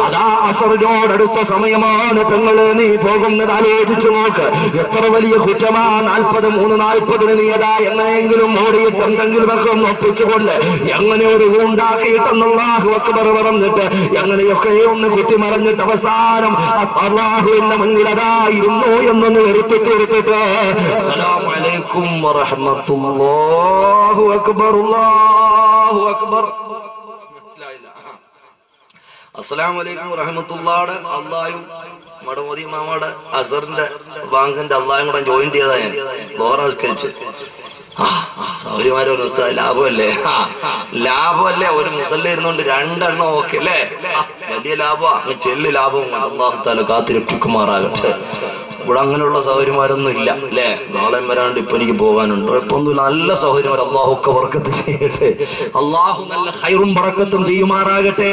അതാ അസറിനോടടുത്ത സമയമാണ് പെങ്ങള് നീ പോകുന്നത്. ആലോചിച്ചു നോക്ക്, എത്ര വലിയ കുറ്റമാ. 40 നീ അതാ എങ്ങനെയെങ്കിലും ഓടിയിട്ട് എന്തെങ്കിലുമൊക്കെ ഒന്ന് ഒപ്പിച്ചുകൊണ്ട് എങ്ങനെ ഒരു ഉണ്ടാക്കിയിട്ടെന്നുള്ളാഹു അക്ബർ പറഞ്ഞിട്ട് എങ്ങനെയൊക്കെ ഒന്ന് കുത്തിമറിഞ്ഞിട്ട് അവസാനം അല്ലാഹുവിന്റെ മുന്നിൽ അതായിരുന്നു എന്നൊന്ന് എടുത്തിട്ട് അസ്സലാമു അലൈക്കും വറഹ്മത്തുള്ളാഹി അക്ബർ അല്ലാഹു അക്ബർ അസ്സലാമു അലൈക്കും വറഹ്മത്തുള്ളാഹി അല്ലാഹും മടമോദി മാമയുടെ അസറിന്റെ ബാങ്കിന്റെ അള്ളാഹും കൂടെ ജോയിൻ ചെയ്താ ഞാൻ ബോറസ്കരിച്ച് സൗര്യമാരെ ഒരു ലാഭമല്ലേ ലാഭമല്ലേ ഒരു മുസല്ല ഇരുന്നോണ്ട് 2 എണ്ണം ഓക്കെ അല്ലേ വലിയ ലാഭം അങ്ങ് ചെല്ല് ലാഭവും അല്ലാഹു തആല കാത്തിരക്ഷിക്കുമാറാകട്ടെ. ഇവിടെ അങ്ങനെയുള്ള സൗകര്യമാരൊന്നും ഇല്ല അല്ലേ? നാളെ വരാണ്ട് ഇപ്പൊ എനിക്ക് പോകാനുണ്ട്. ഇപ്പൊന്നും നല്ല സൗകര്യമാർ അള്ളാഹു ഒക്കെ ബർക്കത്ത് ചെയ്യട്ടെ. അള്ളാഹു നല്ല ഖൈറും ബർക്കത്തും ചെയ്യുമാറാകട്ടെ.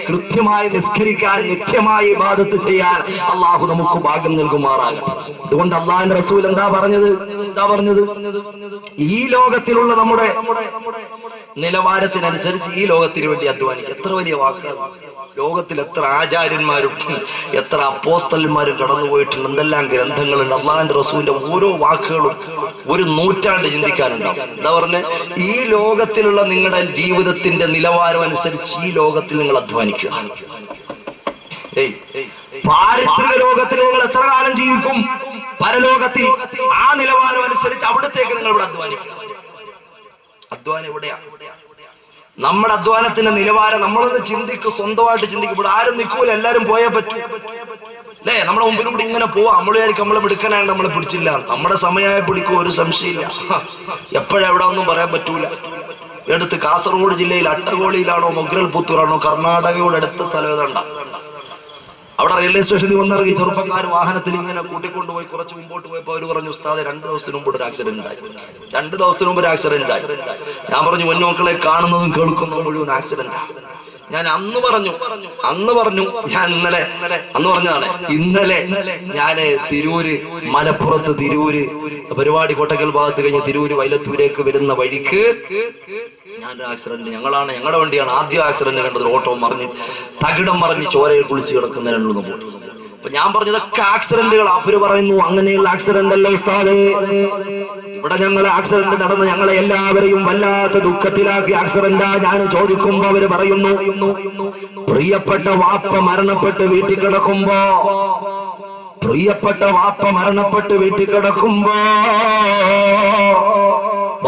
കൃത്യമായി നിസ്കരിക്കാൻ നിത്യമായി ഇബാദത്ത് ചെയ്യാൻ അള്ളാഹു നമുക്ക് ഭാഗ്യം നൽകുമാറാകട്ടെ. അതുകൊണ്ട് അള്ളാഹിന്റെ റസൂൽ എന്താ പറഞ്ഞത്? ഈ ലോകത്തിലുള്ള നമ്മുടെ നിലവാരത്തിനനുസരിച്ച് ഈ ലോകത്തിന് വേണ്ടി അധ്വാനിക്കുക. എത്ര വലിയ വാക്കാണ്. ലോകത്തിൽ എത്ര ആചാര്യന്മാരും എത്ര അപ്പോസ്തലന്മാരും കടന്നുപോയിട്ടുണ്ട്. എന്തെല്ലാം ഗ്രന്ഥങ്ങളുണ്ട്. അള്ളാഹിന്റെ റസൂലിന്റെ ഓരോ വാക്കുകളും 1 നൂറ്റാണ്ട് ചിന്തിക്കാനുണ്ടാവും. എന്താ പറഞ്ഞ ഈ ലോകത്തിലുള്ള നിങ്ങളുടെ ജീവിതത്തിന്റെ നിലവാരം അനുസരിച്ച് ഈ ലോകത്തിൽ നിങ്ങൾ അധ്വാനിക്കുക. പാരിത്രിക ലോകത്തിൽ നിങ്ങൾ എത്ര കാലം ജീവിക്കും? പരലോകത്തിൽ ആ നിലവാരം അനുസരിച്ച് അവിടത്തേക്ക് നിങ്ങൾ ഇവിടെ അധ്വാനിക്കുക. അധ്വാനം എവിടെയാണ്? നമ്മുടെ അധ്വാനത്തിന്റെ നിലവാരം നമ്മളൊന്ന് ചിന്തിക്കും, സ്വന്തമായിട്ട് ചിന്തിക്കും. ഇവിടെ ആരും നിൽക്കൂല, എല്ലാരും പോയേ പറ്റൂ അല്ലേ? നമ്മുടെ മുമ്പിലൂടെ ഇങ്ങനെ പോവാ. നമ്മൾ വിചാരിക്കും നമ്മളെ പിടിക്കാനാണ്, നമ്മളെ പിടിച്ചില്ല. നമ്മുടെ സമയമായി പിടിക്കും, ഒരു സംശയമില്ല. എപ്പോഴെവിടെ ഒന്നും പറയാൻ പറ്റൂല. എടുത്ത് കാസർഗോഡ് ജില്ലയിൽ അട്ടഗോളിയിലാണോ മൊഗ്രൽ പുത്തൂരാണോ കർണാടകയോട് അടുത്ത സ്ഥലം ഏതാണ്ട, അവിടെ റെയിൽവേ സ്റ്റേഷനിൽ വന്നിറങ്ങി ചെറുപ്പക്കാർ വാഹനത്തിൽ ഇങ്ങനെ കൂട്ടിക്കൊണ്ടുപോയി കുറച്ച് മുമ്പോട്ട് പോയപ്പോൾ അവർ പറഞ്ഞു, ഉസ്താദെ 2 ദിവസത്തിന് മുമ്പ് ഒരു ആക്സിഡന്റ് ഉണ്ടായി. 2 ദിവസത്തിന് മുമ്പ് ഒരു ആക്സിഡന്റ് ഉണ്ടായി. ഞാൻ പറഞ്ഞു, പൊന്നുമക്കളെ കാണുന്നതും കേൾക്കുന്നതും മുഴുവൻ ആക്സിഡന്റ്. ഞാൻ അന്ന് പറഞ്ഞു ഞാൻ ഇന്നലെ ഞാന് തിരൂര്, മലപ്പുറത്ത് തിരൂര് പരിപാടി കോട്ടക്കൽ ഭാഗത്ത് കഴിഞ്ഞ് തിരൂര് വൈലത്തൂരേക്ക് വരുന്ന വഴിക്ക് ഞാനൊരു ആക്സിഡന്റ്, ഞങ്ങളുടെ വണ്ടിയാണ് ആദ്യം ആക്സിഡന്റ് കണ്ടത്. ഓട്ടോ മറിഞ്ഞ് തകിടം മറിഞ്ഞ് ചോരയിൽ കുളിച്ച് കിടക്കുന്നതിനുള്ള പോയി. അപ്പൊ ഞാൻ പറഞ്ഞതൊക്കെ ആക്സിഡന്റുകൾ. അവര് പറയുന്നു അങ്ങനെയുള്ള ആക്സിഡന്റ് അല്ല ഉസ്താദേ. ഇവിടെ ഞങ്ങൾ ആക്സിഡന്റ് നടന്ന് ഞങ്ങളെ എല്ലാവരെയും വല്ലാത്ത ദുഃഖത്തിലാക്കി ആക്സിഡന്റാ. ഞാൻ ചോദിക്കുമ്പോ അവര് പറയുന്നു, പ്രിയപ്പെട്ട വാപ്പ മരണപ്പെട്ട് വീട്ടിൽ കിടക്കുമ്പോ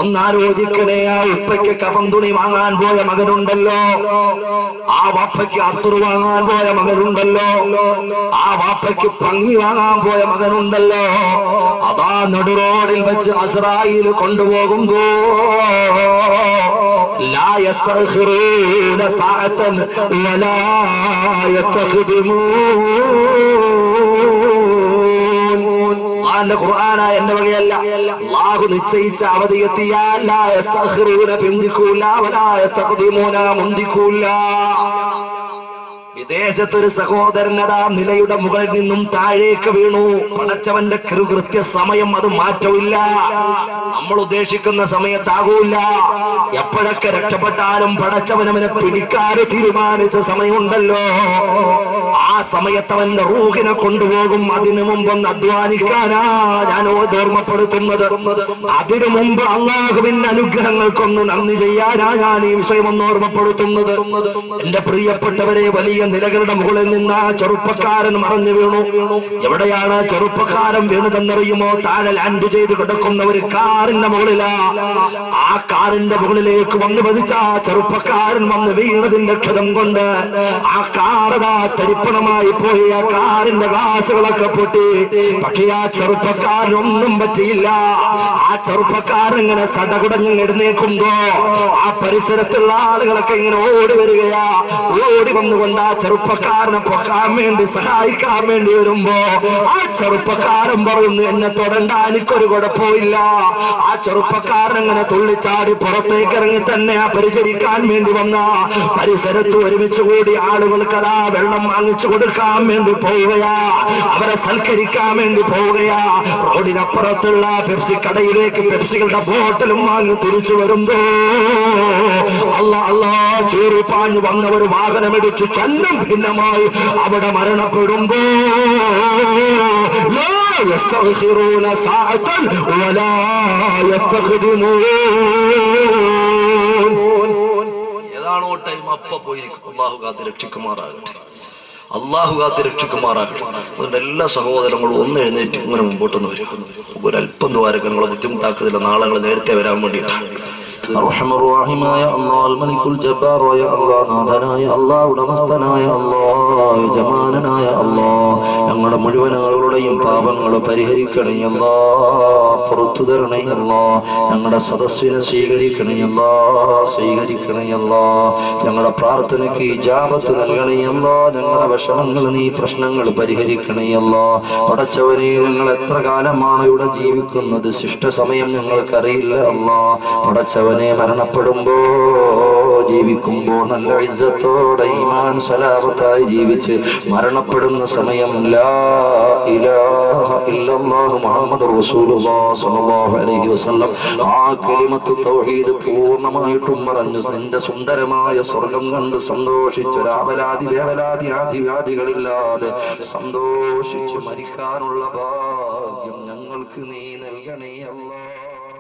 ഒന്നാലോചിക്കണേ, ആ ഉപ്പയ്ക്ക് കഫം തുണി വാങ്ങാൻ പോയ മകനുണ്ടല്ലോ, ആ വാപ്പയ്ക്ക് അത്തുറു വാങ്ങാൻ പോയ മകനുണ്ടല്ലോ, ആ വാപ്പയ്ക്ക് പങ്ങി വാങ്ങാൻ പോയ മകനുണ്ടല്ലോ. അതാ നടുറോഡിൽ വെച്ച് അസ്രായിൽ കൊണ്ടുപോകുമ്പോ ലാ യസ്തഖിറൂന സഅതൻ വലാ യസ്തഖിദൂൻ. ഖുർആനാ എന്റെ വകയല്ല. അല്ലാഹു നിശ്ചയിച്ച അവധി എത്തിയാൽ ലാ യസ്തഖിറൂന പിന്ദിക്കൂല വലാ യസ്തഖദിമൂന മുന്ദിക്കൂല. വിദേശത്തൊരു സഹോദരനതാ നിലയുടെ മുകളിൽ നിന്നും താഴേക്ക് വീണു. പടച്ചവന്റെ കൃത്യ സമയം അത് മാറ്റമില്ല. നമ്മൾ ഉദ്ദേശിക്കുന്ന സമയത്താകൂല. എപ്പോഴൊക്കെ രക്ഷപ്പെട്ടാലും പടച്ചവനവനെ പിടിക്കാതെ തീരുമാനിച്ച സമയമുണ്ടല്ലോ, ആ സമയത്ത് അവന്റെ റൂഹിനെ കൊണ്ടുപോകും. അതിനു മുമ്പൊന്ന് അധ്വാനിക്കാനാ ഞാൻ ഓർമ്മപ്പെടുത്തുന്നത്. അതിനു മുമ്പ് അള്ളാഹുവിന്റെ അനുഗ്രഹങ്ങൾക്കൊന്ന് നന്ദി ചെയ്യാനാ ഞാൻ ഈ വിഷയം ഒന്ന് ഓർമ്മപ്പെടുത്തുന്നത്. എന്റെ പ്രിയപ്പെട്ടവരെ, വലിയ നിലകളുടെ മുകളിൽ നിന്ന് ആ ചെറുപ്പക്കാരൻ മറഞ്ഞു വീണു. എവിടെയാണ് ചെറുപ്പക്കാരൻ വീണതെന്നറിയുമോ? താഴെ ലാൻഡ് ചെയ്ത് കിടക്കുന്ന ഒരു കാർ കാറിന്റെ മുകളിലാ. ആ കാറിന്റെ മുകളിലേക്ക് വന്ന് പതിച്ച ആ ചെറുപ്പക്കാരൻ വന്ന് വീണതിന്റെ ക്ഷതം കൊണ്ട് ആ കാറതാ തരിപ്പണമായി പോയി. ആ കാറിന്റെ ഗ്ലാസുകളൊക്കെ പൊട്ടി. പക്ഷേ ആ ചെറുപ്പക്കാരനൊന്നും പറ്റിയില്ല. ആ ചെറുപ്പക്കാരൻ ഇങ്ങനെ സടകുടഞ്ഞ് എഴുന്നേൽക്കുമ്പോ ആ പരിസരത്തുള്ള ആളുകളൊക്കെ ഇങ്ങനെ ഓടി വരികയാ. ഓടി വന്നുകൊണ്ട് ആ ചെറുപ്പക്കാരനെ പൊക്കാൻ വേണ്ടി സഹായിക്കാൻ വേണ്ടി വരുമ്പോ ആ ചെറുപ്പക്കാരൻ പറയുന്നു, എന്നെ തൊടണ്ട, എനിക്കൊരു കുഴപ്പമില്ല. ആ ചെറുപ്പക്കാരൻ അങ്ങനെ തുള്ളിച്ചാടി പുറത്തേക്ക് ഇറങ്ങി തന്നെ ആ പരിചരിക്കാൻ വേണ്ടി വന്ന പരിസരത്ത് ഒരുമിച്ച് കൂടി ആളുകൾക്കതാ വെള്ളം വാങ്ങിച്ചു കൊടുക്കാൻ വേണ്ടി പോവുകയാ. അവരെ സൽക്കരിക്കാൻ വേണ്ടി പോവുകയാ. റോഡിനപ്പുറത്തുള്ള പെപ്സി കടയിലേക്ക് പെപ്സികളുടെ ബോട്ടലും വാങ്ങി തിരിച്ചു വരുമ്പോ അല്ലാ ചീറിപ്പാഞ്ഞു വന്ന ഒരു വാഹനമിടിച്ച് ചന്നം ഭിന്നമായി അവിടെ മരണപ്പെടുമ്പോ يستغفرون ساعة ولا يستخدمون. ഏതാണോ ടൈം അപ്പ പോയിരിക്കും. അള്ളാഹു കാത്ത് രക്ഷിക്കുമാറാകട്ടെ. അള്ളാഹു കാത്ത് രക്ഷിക്കുമാറാകട്ടെ. അതുകൊണ്ട് എല്ലാ സഹോദരങ്ങളും ഒന്ന് എഴുന്നേറ്റ് ഇങ്ങനെ മുമ്പോട്ടൊന്ന് വരും. ഒരല്പം ദ്വാരങ്ങൾ നിങ്ങളെ ബുദ്ധിമുട്ടാക്കുന്നില്ല. നാളെ നിങ്ങൾ നേരത്തെ വരാൻ വേണ്ടിയിട്ടാണ്. അർഹമർറഹീമായ അല്ലാഹ്, അൽ മലിക്കുൽ ജബ്ബാറായ അല്ലാഹ്, നാഥനായ അല്ലാഹ്, ഉടമസ്ഥനായ അല്ലാഹ്, യജമാനനായ അല്ലാഹ്, ഞങ്ങളുടെ മുഴുവൻ ആളുകളുടെയും പാപങ്ങൾ പരിഹരിക്കണേ അല്ലാഹ്, പുറത്തു തരണേ അല്ലാഹ്. ഞങ്ങളുടെ സദസ്സിനെ സ്വീകരിക്കണേ അല്ലാഹ്, സ്വീകരിക്കണേ അല്ലാഹ്. ഞങ്ങളുടെ പ്രാർത്ഥനയ്ക്ക് ഇജാബത്ത് നൽകണേ അല്ലാഹ്. ഞങ്ങളുടെ വിഷമങ്ങൾ, നീ പ്രശ്നങ്ങൾ പരിഹരിക്കണേ അല്ലാഹ്. പടച്ചവനെ, ഞങ്ങൾ എത്ര കാലമാണ് ഇവിടെ ജീവിക്കുന്നത്? ശിഷ്ടസമയം ഞങ്ങൾക്കറിയില്ല അല്ലാഹ്. പടച്ചവൻ മരണപ്പെടുമ്പോ ജീവിക്കുമ്പോ നല്ല ഇസ്സത്തോടെ ഈമാൻ സലാമത്തായി ജീവിച്ച് മരണപ്പെടുന്ന സമയം ലാ ഇലാഹ ഇല്ലല്ലാഹു മുഹമ്മദുർ റസൂലുള്ളാഹി സ്വല്ലല്ലാഹു അലൈഹി വസല്ലം ആ കലിമത്തു തൗഹീദ് പൂർണ്ണമായിട്ടും പറഞ്ഞു നിന്റെ സുന്ദരമായ സ്വർഗം കണ്ട് സന്തോഷിച്ച് രാവലാതി വേവലാതി ആദിവ്യാധികളില്ലാതെ സന്തോഷിച്ച് മരിക്കാനുള്ള ഭാഗ്യം ഞങ്ങൾക്ക് നീ നൽകണേ അല്ലാഹ്.